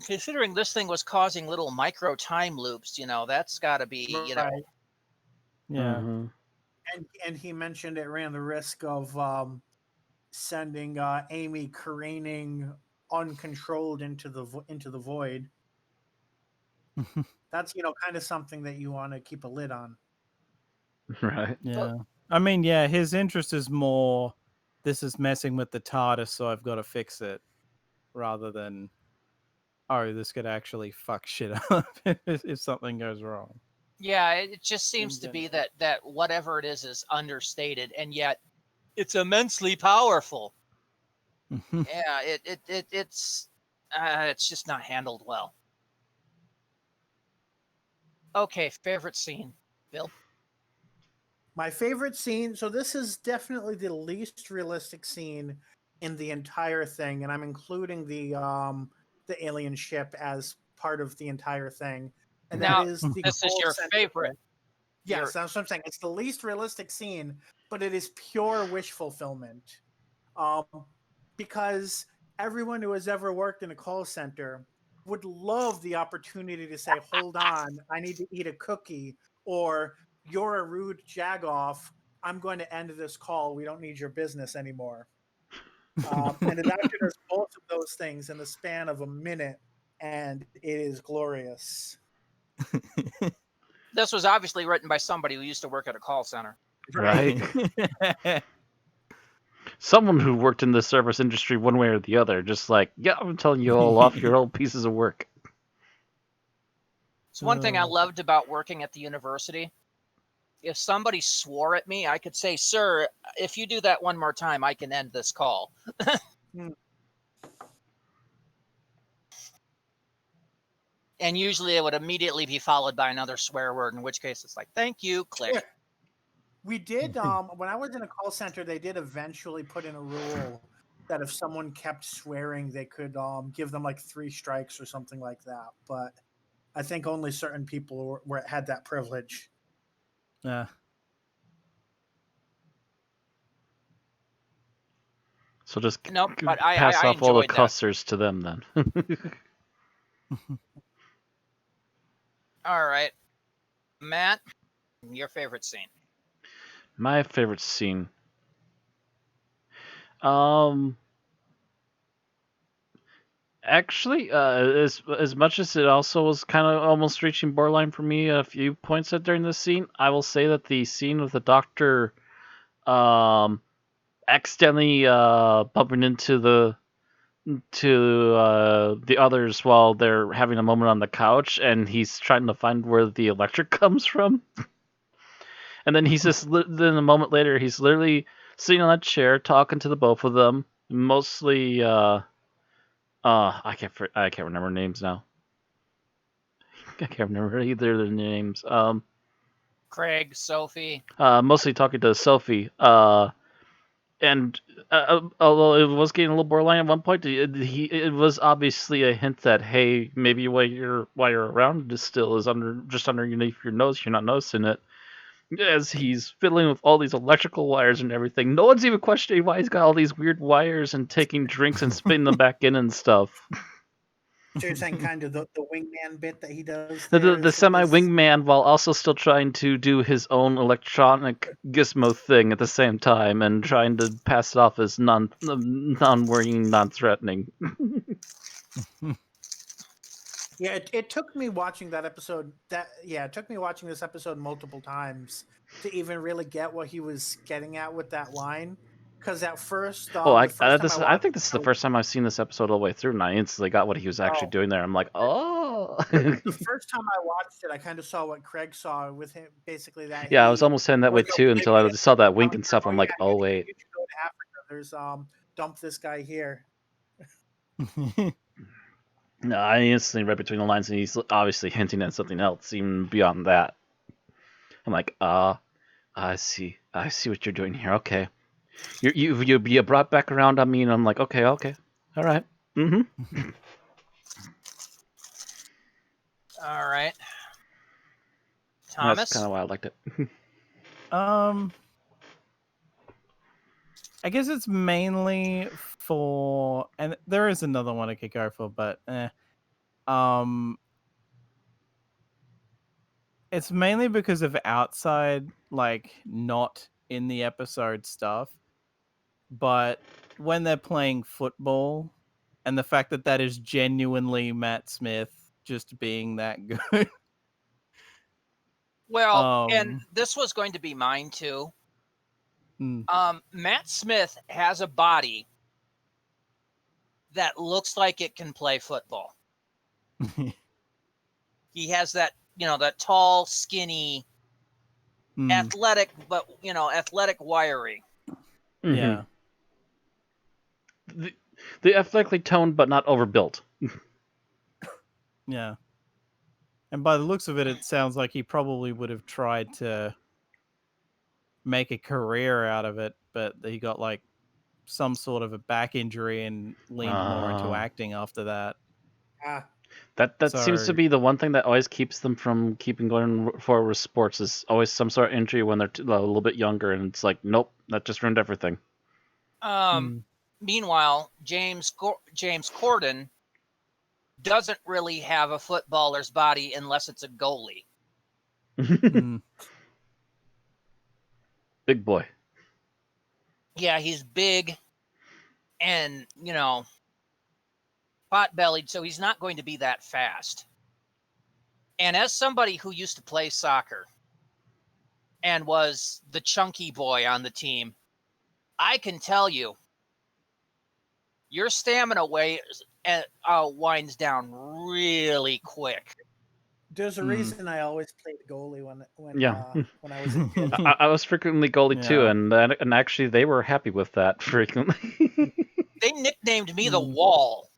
Considering this thing was causing little micro time loops, that's got to be, Right. Yeah. Mm-hmm. And he mentioned it ran the risk of sending Amy careening uncontrolled into the void. That's kind of something that you want to keep a lid on. Right. Yeah. I mean, yeah, his interest is more this is messing with the TARDIS, so I've got to fix it, rather than, oh, this could actually fuck shit up if something goes wrong. Yeah, it just seems to be that whatever it is understated, and yet it's immensely powerful. Yeah, it's just not handled well. Okay, favorite scene, Bill. My favorite scene. So this is definitely the least realistic scene in the entire thing, and I'm including the alien ship as part of the entire thing, and that Now, is the this is call your center. favorite. Yes, that's what I'm saying. It's the least realistic scene, but it is pure wish fulfillment. Um, because everyone who has ever worked in a call center would love the opportunity to say, "Hold on, I need to eat a cookie," or "You're a rude jagoff. I'm going to end this call. We don't need your business anymore." And the doctor does both of those things in the span of a minute, and it is glorious. This was obviously written by somebody who used to work at a call center. Right. Someone who worked in the service industry one way or the other, just like, yeah, I'm telling you all off your old pieces of work. It's one thing I loved about working at the university. If somebody swore at me, I could say, "Sir, if you do that one more time, I can end this call." And usually it would immediately be followed by another swear word, in which case it's like, "Thank you," click. Yeah. We did when I was in a call center, they did eventually put in a rule that if someone kept swearing, they could give them like 3 strikes or something like that. But I think only certain people had that privilege. Yeah. So just Nope, but pass I off all the enjoyed that. cussers to them then. All right, Matt, your favorite scene. My favorite scene. Actually, as much as it also was kind of almost reaching borderline for me a few points during this scene, I will say that the scene with the Doctor, accidentally bumping into the others while they're having a moment on the couch, and he's trying to find where the electric comes from, and then he's just then a moment later he's literally sitting on a chair talking to the both of them, mostly I can't remember names now. I can't remember either of their names. Craig, Sophie. Mostly talking to Sophie. And although it was getting a little borderline at one point, it was obviously a hint that, hey, maybe while you're around, this still is just underneath your nose. You're not noticing it. as he's fiddling with all these electrical wires and everything. No one's even questioning why he's got all these weird wires and taking drinks and spinning them back in and stuff. So you're saying kind of the wingman bit that he does The, there the is semi wingman, while also still trying to do his own electronic gizmo thing at the same time, and trying to pass it off as non-worrying, non-threatening. Yeah, it took me watching that episode. It took me watching this episode multiple times to even really get what he was getting at with that line. Because at first, the first time I I watched, think this is the first time I've seen this episode all the way through, and I instantly got what he was actually doing there. I'm like, oh. the first time I watched it, I kind of saw what Craig saw with him, basically that. Yeah, I was almost saying that way too until I just saw that wink and stuff. I'm like, oh wait. You should go to Africa. There's dump this guy here. No, I instantly read between the lines, and he's obviously hinting at something else, even beyond that. I'm like, I see what you're doing here. Okay, you brought back around on me, and I'm like, okay, all right, mm-hmm. All right, Thomas. That's kind of why I liked it. I guess it's mainly for, and there is another one I could go for, but it's mainly because of outside, like not in the episode stuff, but when they're playing football, and the fact that that is genuinely Matt Smith just being that good. Well, and this was going to be mine too. Matt Smith has a body that looks like it can play football. He has that, that tall, skinny, athletic, but athletic wiry. Mm-hmm. Yeah. The athletically toned, but not overbuilt. Yeah. And by the looks of it, it sounds like he probably would have tried to make a career out of it, but he got like some sort of a back injury and leaned more into acting after that. That seems to be the one thing that always keeps them from keeping going forward with sports, is always some sort of injury when they're a little bit younger, and it's like, nope, that just ruined everything. Meanwhile, James Corden doesn't really have a footballer's body unless it's a goalie. Big boy. Yeah, he's big and, pot-bellied, so he's not going to be that fast. And as somebody who used to play soccer and was the chunky boy on the team, I can tell you, your stamina winds down really quick. There's a reason I always played goalie when I was a kid. I was frequently goalie too, and actually they were happy with that frequently. They nicknamed me the Wall.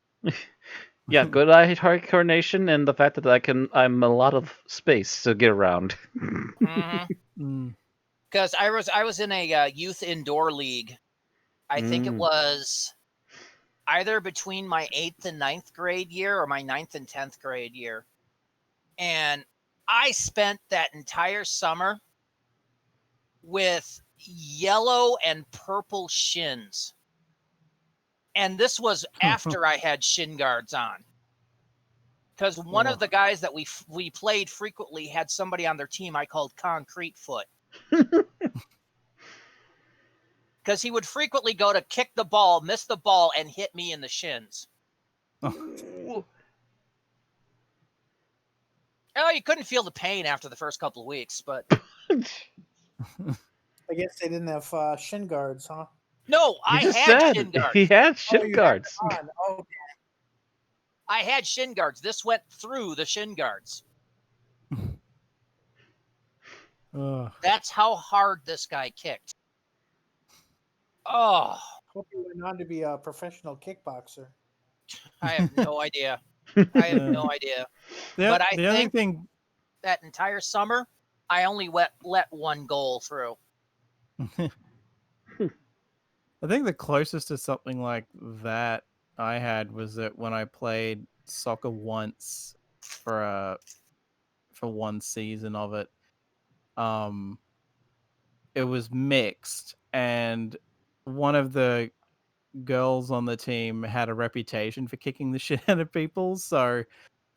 Yeah, good eye coordination and the fact that I'm a lot of space to get around. Because I was in a youth indoor league. I think it was either between my 8th and 9th grade year or my 9th and 10th grade year. And I spent that entire summer with yellow and purple shins. And this was after I had shin guards on. Because one of the guys that we played frequently had somebody on their team I called Concrete Foot. Because he would frequently go to kick the ball, miss the ball, and hit me in the shins. Oh, you couldn't feel the pain after the first couple of weeks, but... I guess they didn't have shin guards, huh? No, I had shin guards. He had shin guards. Okay. I had shin guards. This went through the shin guards. That's how hard this guy kicked. Oh. Hope you went on to be a professional kickboxer. I have no idea. I have no idea. But I think that entire summer, I only let one goal through. I think the closest to something like that I had was that when I played soccer once for one season of it, it was mixed, and one of the girls on the team had a reputation for kicking the shit out of people. So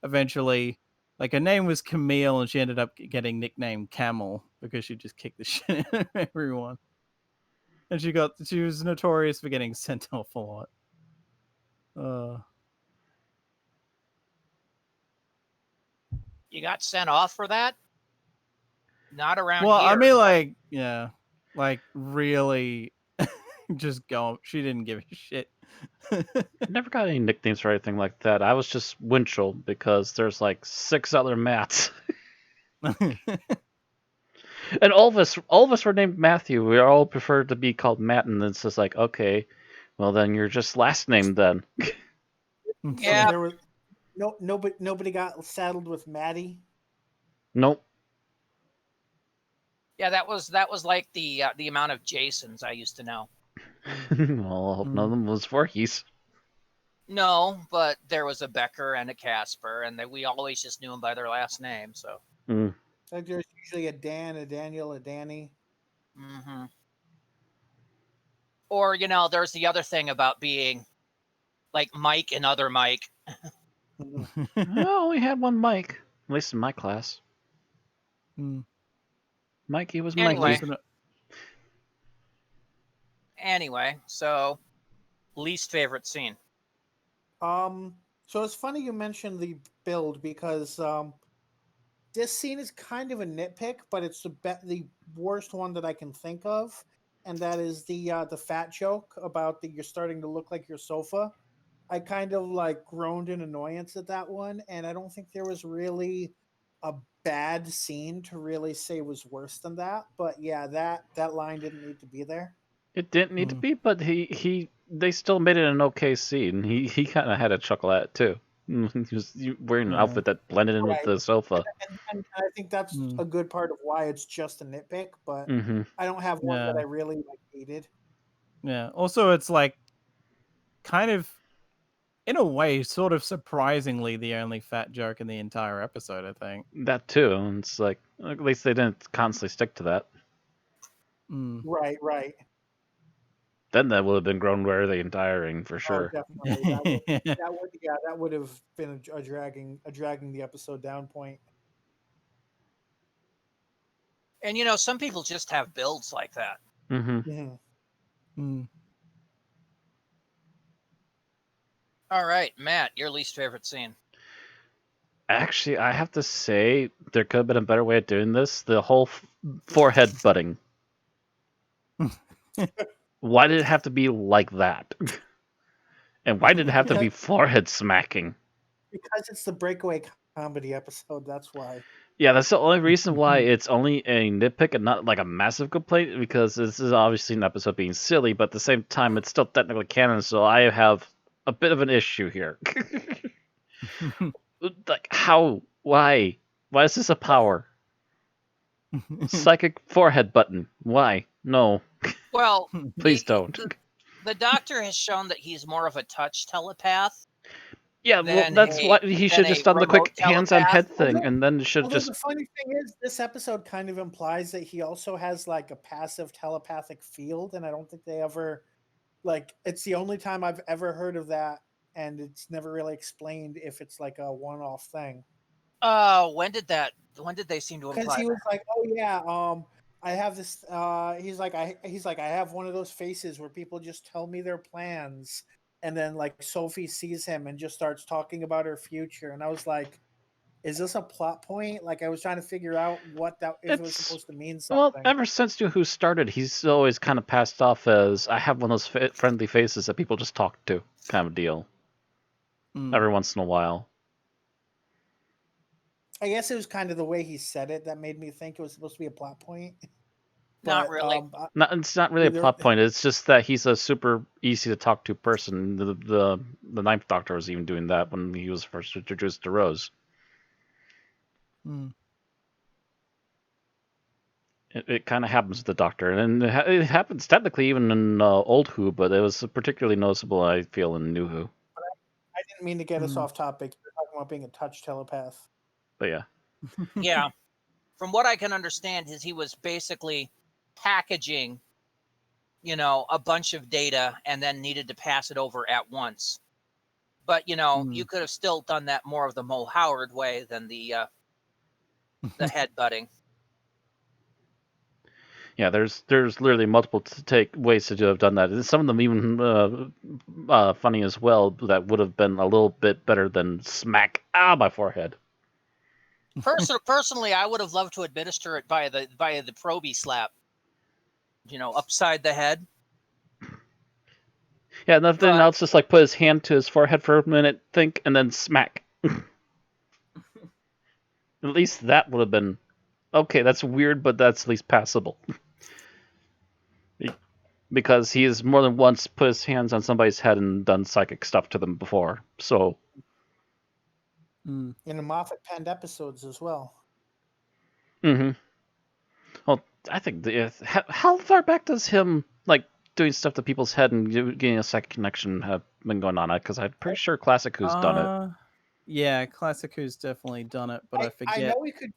eventually, like, her name was Camille, and she ended up getting nicknamed Camel because she just kicked the shit out of everyone. And she was notorious for getting sent off a lot. You got sent off for that? Not around Well, here. I mean, like, yeah, like really, just go. She didn't give a shit. I never got any nicknames or anything like that. I was just Winchell because there's like 6 other Matts. And all of us were named Matthew. We all preferred to be called Matt, and it's just like, okay, well then you're just last name then. Yeah. There was nobody got saddled with Maddie. Nope. Yeah, that was like the amount of Jasons I used to know. Well, I hope none of them was Voorhees. No, but there was a Becker and a Casper, and we always just knew them by their last name. So. Like there's usually a Dan, a Daniel, a Danny. Mm-hmm. Or there's the other thing about being like Mike and other Mike. I only had one Mike, at least in my class. Mikey was Anyway. Mikey. Anyway, so least favorite scene. So it's funny you mentioned the build because this scene is kind of a nitpick, but it's the worst one that I can think of, and that is the fat joke about you're starting to look like your sofa. I kind of like groaned in annoyance at that one, and I don't think there was really a bad scene to really say was worse than that. But yeah, that line didn't need to be there. It didn't need to be, but they still made it an okay scene. He kind of had a chuckle at it too. He was wearing an outfit that blended in with the sofa. And I think that's a good part of why it's just a nitpick, but I don't have one that I really hated. Yeah. Also, it's like kind of, in a way, sort of surprisingly the only fat joke in the entire episode, I think. That too. And it's like, at least they didn't constantly stick to that. Right. Then that would have been grown worthy and tiring for sure. Oh, definitely. That would have been a dragging the episode down point. And some people just have builds like that. All right, Matt, your least favorite scene. Actually, I have to say there could have been a better way of doing this. The whole forehead butting. Why did it have to be like that? And why did it have to be forehead smacking? Because it's the breakaway comedy episode, that's why. Yeah, that's the only reason why it's only a nitpick and not like a massive complaint, because this is obviously an episode being silly, but at the same time, it's still technically canon, so I have a bit of an issue here. Like, how? Why? Why is this a power? Psychic forehead button. Why? No. Well, please don't. The Doctor has shown that he's more of a touch telepath. Yeah, well, that's why he should have just done the quick hands-on head thing, and then should just. The funny thing is, this episode kind of implies that he also has like a passive telepathic field, and I don't think they ever, like, it's the only time I've ever heard of that, and it's never really explained if it's like a one-off thing. When did they seem to imply? Because he was like, oh yeah, I have this. He's like, I have one of those faces where people just tell me their plans. And then, like, Sophie sees him and just starts talking about her future. And I was like, is this a plot point? Like, I was trying to figure out if it was supposed to mean something. Well, ever since Who started, he's always kind of passed off as, I have one of those friendly faces that people just talk to, kind of deal. Every once in a while. I guess it was kind of the way he said it that made me think it was supposed to be a plot point. Not really. It's not really a plot point. It's just that he's a super easy to talk to person. The Ninth Doctor was even doing that when he was first introduced to Rose. It kind of happens with the Doctor, and it happens technically even in Old Who, but it was particularly noticeable, I feel, in New Who. I didn't mean to get us off topic. You're talking about being a touch telepath. But yeah. Yeah. From what I can understand, he was basically packaging, a bunch of data and then needed to pass it over at once. But, you could have still done that more of the Mo Howard way than the headbutting. Yeah, there's literally multiple ways to have done that. And some of them even funny as well. That would have been a little bit better than smack my forehead. Personally, I would have loved to administer it via the probie slap. Upside the head. Yeah, nothing else. Just like put his hand to his forehead for a minute, think, and then smack. At least that would have been okay. That's weird, but that's at least passable. Because he has more than once put his hands on somebody's head and done psychic stuff to them before. So. In the Moffat penned episodes as well. Mm-hmm. Well, I think how far back does him doing stuff to people's head and getting a psychic connection have been going on? Because I'm pretty sure Classic Who's done it. Yeah, Classic Who's definitely done it, but I forget I know he could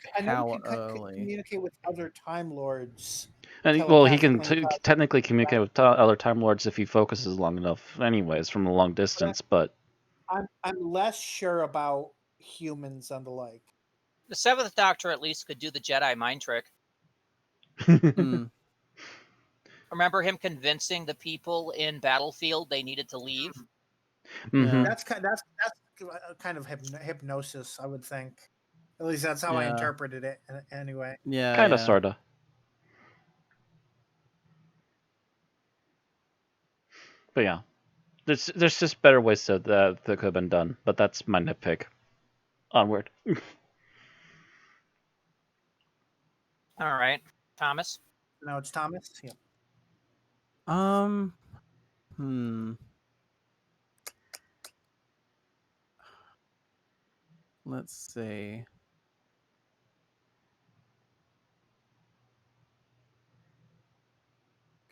early. communicate with other Time Lords. And he can technically communicate with other Time Lords if he focuses long enough, anyways, from a long distance. But I'm less sure about humans and the like. The Seventh Doctor at least could do the Jedi mind trick. Remember him convincing the people in Battlefield they needed to leave? Mm-hmm. That's kind of hypnosis, I would think. At least that's how I interpreted it anyway. Yeah. Kind of, sort of. But yeah. There's just better ways that could have been done. But that's my nitpick. Onward. All right. Thomas? No, it's Thomas? Yeah. Let's see.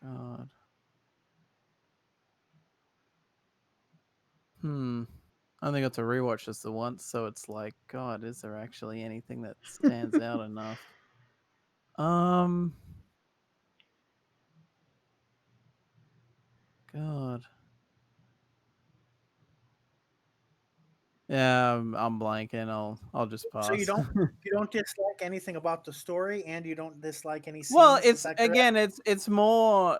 God. I only got to rewatch this the once, so it's like, God, is there actually anything that stands out enough? God. Yeah, I'm blanking. I'll just pass. So you don't dislike anything about the story, and you don't dislike any scenes? Well, it's more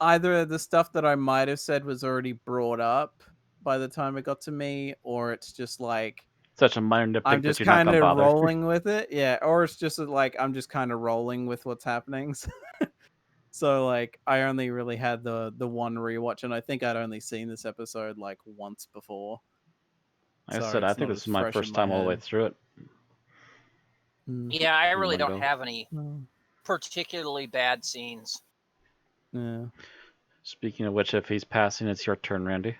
either the stuff that I might have said was already brought up by the time it got to me, or it's just like such a minor nitpick I'm just kind of rolling with it. Yeah, or it's just like I'm just kind of rolling with what's happening. So like I only really had the one rewatch, and I think I'd only seen this episode like once before. Like I said, I think this is my first time all the way through it. Yeah, I really don't have any particularly bad scenes. Yeah. Speaking of which, if he's passing, it's your turn, Randy.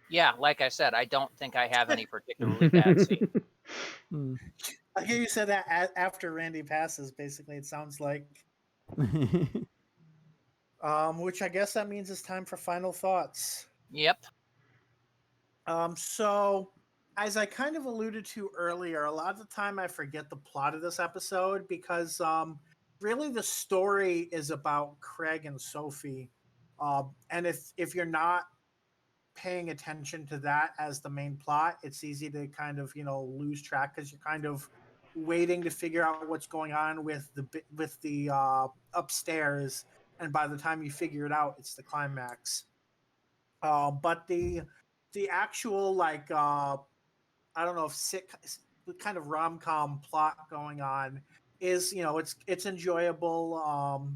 Yeah, like I said, I don't think I have any particularly bad scenes. I hear you said that after Randy passes, basically, it sounds like. Which I guess that means it's time for final thoughts. Yep. So, as I kind of alluded to earlier, a lot of the time I forget the plot of this episode because really the story is about Craig and Sophie. And if you're not paying attention to that as the main plot, it's easy to kind of, lose track because you're kind of waiting to figure out what's going on with the upstairs. And by the time you figure it out, it's the climax. But the actual I don't know if kind of rom-com plot going on is it's enjoyable.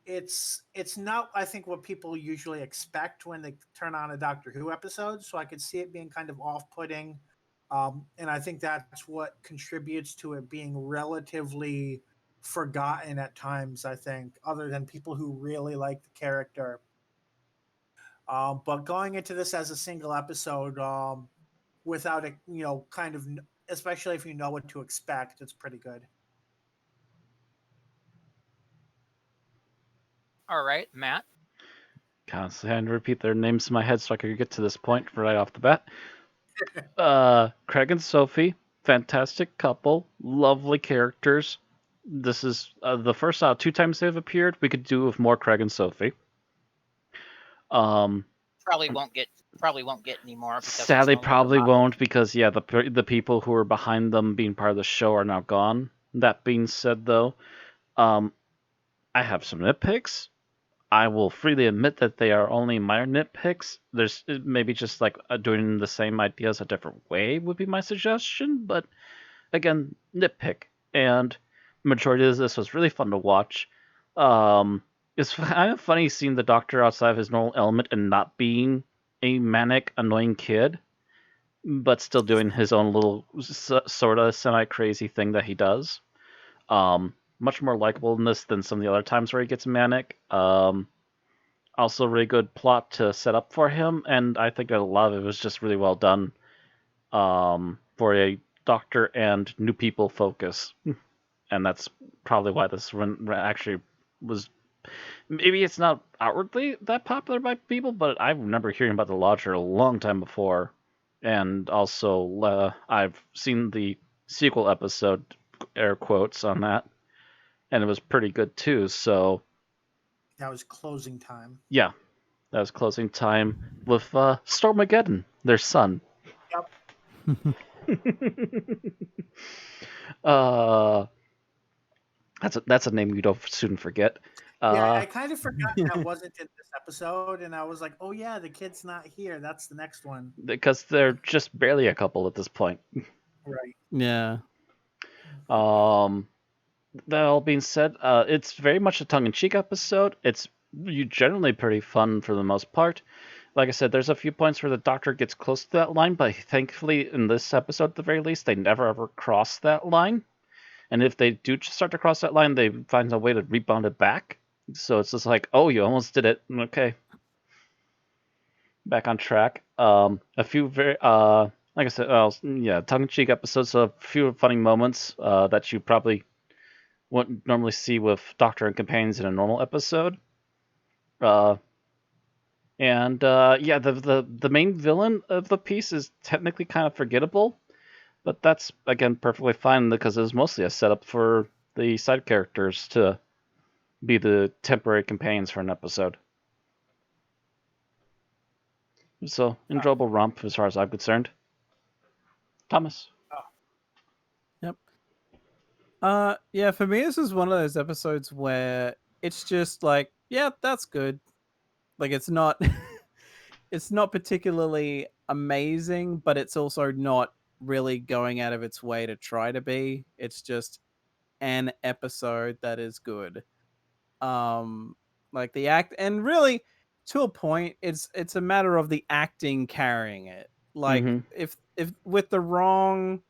It's not, I think, what people usually expect when they turn on a Doctor Who episode, so I could see it being kind of off-putting, and I think that's what contributes to it being relatively forgotten at times, I think, other than people who really like the character. But going into this as a single episode, without it, kind of, especially if you know what to expect, it's pretty good. All right, Matt. Constantly having to repeat their names in my head so I could get to this point right off the bat. Craig and Sophie, fantastic couple, lovely characters, this is the first 2 times they've appeared. We could do with more Craig and Sophie. Probably won't get any more. Because Sadly, it's no probably longer won't because the people who are behind them being part of the show are now gone. That being said, though, I have some nitpicks. I will freely admit that they are only minor nitpicks. There's maybe just like doing the same ideas a different way would be my suggestion, but again, nitpick. And majority of this was really fun to watch. It's kind of funny seeing the Doctor outside of his normal element and not being a manic, annoying kid, but still doing his own little sort of semi-crazy thing that he does. Much more likable in this than some of the other times where he gets manic. Also, really good plot to set up for him, and I think that a lot of it was just really well done for a Doctor and new people focus. And that's probably why this one actually was. Maybe it's not outwardly that popular by people, but I remember hearing about the Lodger a long time before. And also, I've seen the sequel episode, air quotes, on that, and it was pretty good too. So, That was closing time. yeah, that was closing time with Stormageddon, their son. Yep. That's a name you don't soon forget. Yeah, I kind of forgot that wasn't in this episode, and I was like, "Oh yeah, the kid's not here. That's the next one." Because they're just barely a couple at this point. Right. Yeah. That all being said, it's very much a tongue-in-cheek episode. It's generally pretty fun for the most part. Like I said, there's a few points where the Doctor gets close to that line, but thankfully in this episode, at the very least, they never ever cross that line. And if they do start to cross that line, they find a way to rebound it back. So it's just like, oh, you almost did it. Okay. Back on track. A few very, like I said, yeah, tongue-in-cheek episodes. A few funny moments that you probably wouldn't normally see with Doctor and companions in a normal episode. Yeah, the main villain of the piece is technically kind of forgettable, but that's again perfectly fine because it was mostly a setup for the side characters to be the temporary companions for an episode. So enjoyable romp as far as I'm concerned. Thomas. Yep. Yeah, for me, this is one of those episodes where it's just like, yeah, that's good. Like, it's not, it's not particularly amazing, but it's also not really going out of its way to try to be. It's just an episode that is good. Like the act, and really, to a point, it's a matter of the acting carrying it. Like, if with the wrong,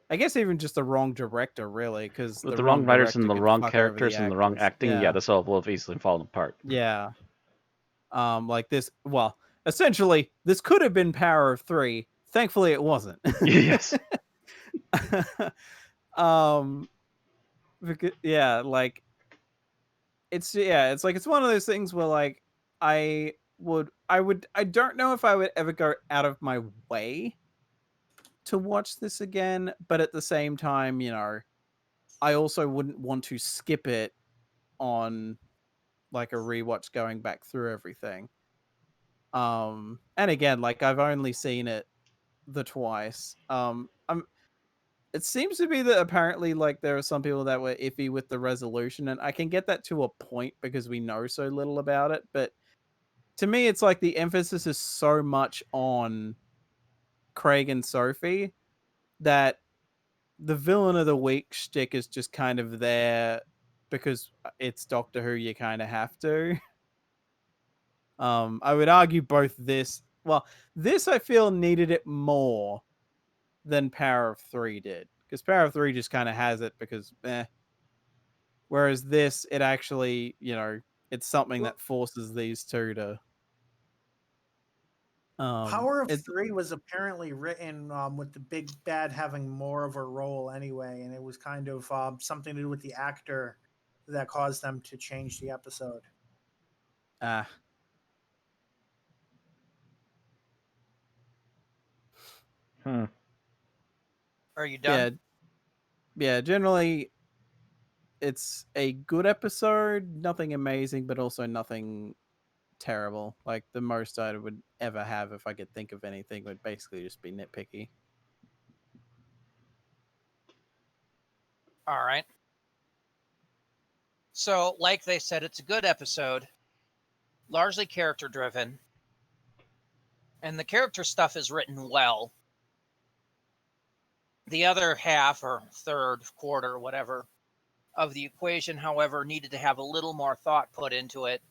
I guess even just the wrong director, really, because With the the wrong wrong writers and director the could wrong fuck over the characters and the wrong actors. acting, yeah, this all will have easily fallen apart. Yeah. Like this. Well, essentially, this could have been Power of Three. Thankfully, it wasn't. Yes. Because, yeah, like it's like it's one of those things where like I don't know if I would ever go out of my way to watch this again, but at the same time, you know, I also wouldn't want to skip it on like a rewatch going back through everything. And again, like I've only seen it the twice. It seems to be that apparently like there are some people that were iffy with the resolution, and I can get that to a point because we know so little about it, but to me it's like the emphasis is so much on Craig and Sophie that the villain of the week shtick is just kind of there because it's Doctor Who, you kind of have to. I would argue both this I feel needed it more than Power of Three did, because Power of Three just kind of has it because whereas this, it actually, you know, it's something that forces these two to Power of Three was apparently written with the big bad having more of a role anyway, and it was kind of something to do with the actor that caused them to change the episode. Ah. Are you done? Yeah. Generally, it's a good episode, nothing amazing, but also nothing terrible. Like the most I would ever have if I could think of anything would basically just be nitpicky. All right. So, like they said, it's a good episode, largely character driven, and the character stuff is written well. The other half or third, quarter, whatever, of the equation, however, needed to have a little more thought put into it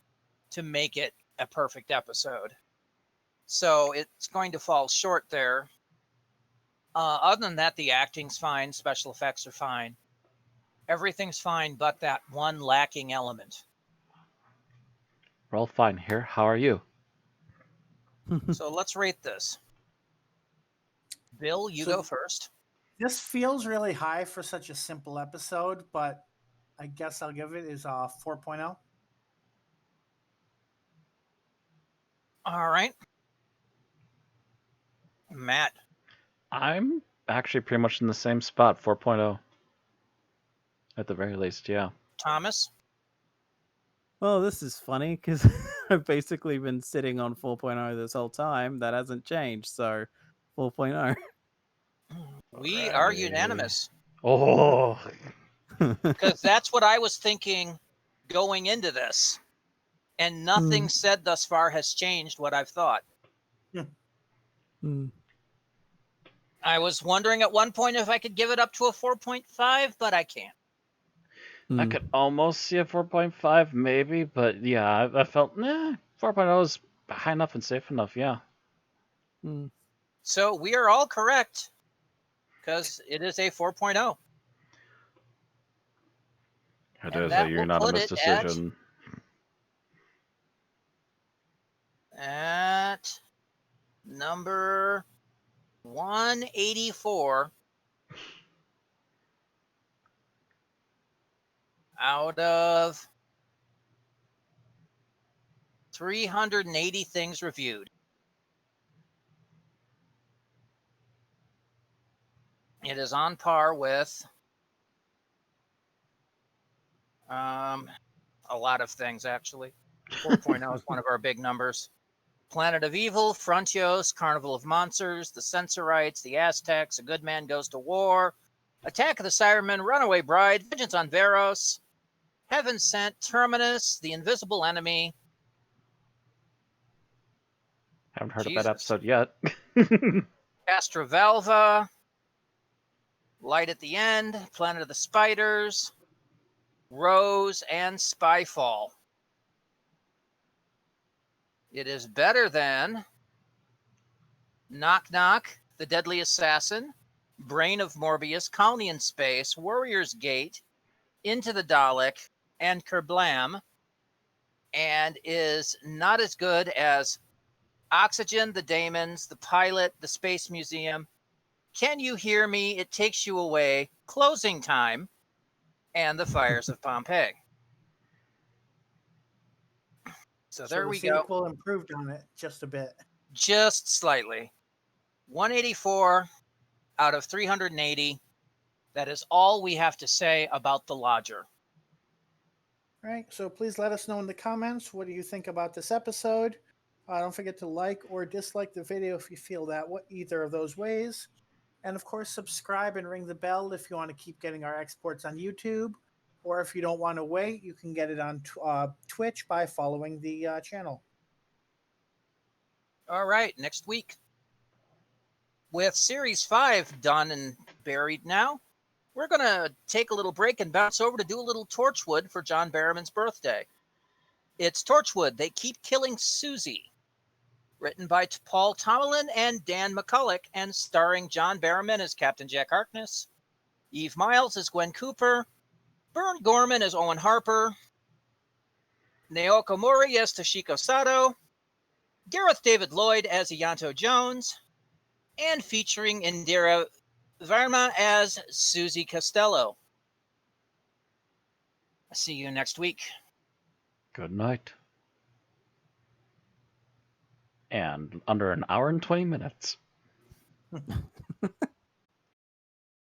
to make it a perfect episode. So it's going to fall short there. Other than that, the acting's fine, special effects are fine. Everything's fine but that one lacking element. We're all fine here. How are you? So let's rate this. Bill, you So- go first. This feels really high for such a simple episode, but I guess I'll give it is 4.0. All right. Matt. I'm actually pretty much in the same spot, 4.0. At the very least, yeah. Thomas. Well, this is funny because I've basically been sitting on 4.0 this whole time. That hasn't changed, so 4.0. We are unanimous. Oh, Because that's what I was thinking going into this. And nothing said thus far has changed what I've thought. Hmm. I was wondering at one point if I could give it up to a 4.5, but I can't. I could almost see a 4.5 maybe, but yeah, I felt, 4.0 is high enough and safe enough, yeah. Hmm. So we are all correct because it is a 4.0. It And is that a will unanimous put it at- decision. At number 184 out of 380 things reviewed. It is on par with a lot of things, actually. 4.0 is one of our big numbers. Planet of Evil, Frontios, Carnival of Monsters, The Censorites, The Aztecs, A Good Man Goes to War, Attack of the Cybermen, Runaway Bride, Vengeance on Varos, Heaven Sent, Terminus, The Invisible Enemy. Haven't heard of Jesus. that episode yet. Castrovalva, Light at the End, Planet of the Spiders, Rose, and Spyfall. It is better than Knock Knock, The Deadly Assassin, Brain of Morbius, Colony in Space, Warrior's Gate, Into the Dalek, and Kerblam, and is not as good as Oxygen, The Daemons, The Pilot, The Space Museum, Can You Hear Me, It Takes You Away, Closing Time, and The Fires of Pompeii. So there the we go. sequel improved on it just a bit. Just slightly. 184 out of 380. That is all we have to say about The Lodger. All right, so please let us know in the comments, what do you think about this episode? Don't forget to like or dislike the video if you feel that either of those ways. And of course, subscribe and ring the bell if you want to keep getting our exports on YouTube. Or if you don't want to wait, you can get it on Twitch by following the channel. All right, next week. With Series 5 done and buried now, we're going to take a little break and bounce over to do a little Torchwood for John Barrowman's birthday. It's Torchwood, They Keep Killing Susie, written by Paul Tomlin and Dan McCulloch, and starring John Barrowman as Captain Jack Harkness, Eve Miles as Gwen Cooper, Bern Gorman as Owen Harper, Naoko Mori as Toshiko Sato, Gareth David Lloyd as Ianto Jones, and featuring Indira Varma as Susie Costello. I'll see you next week. Good night. And under an hour and 20 minutes.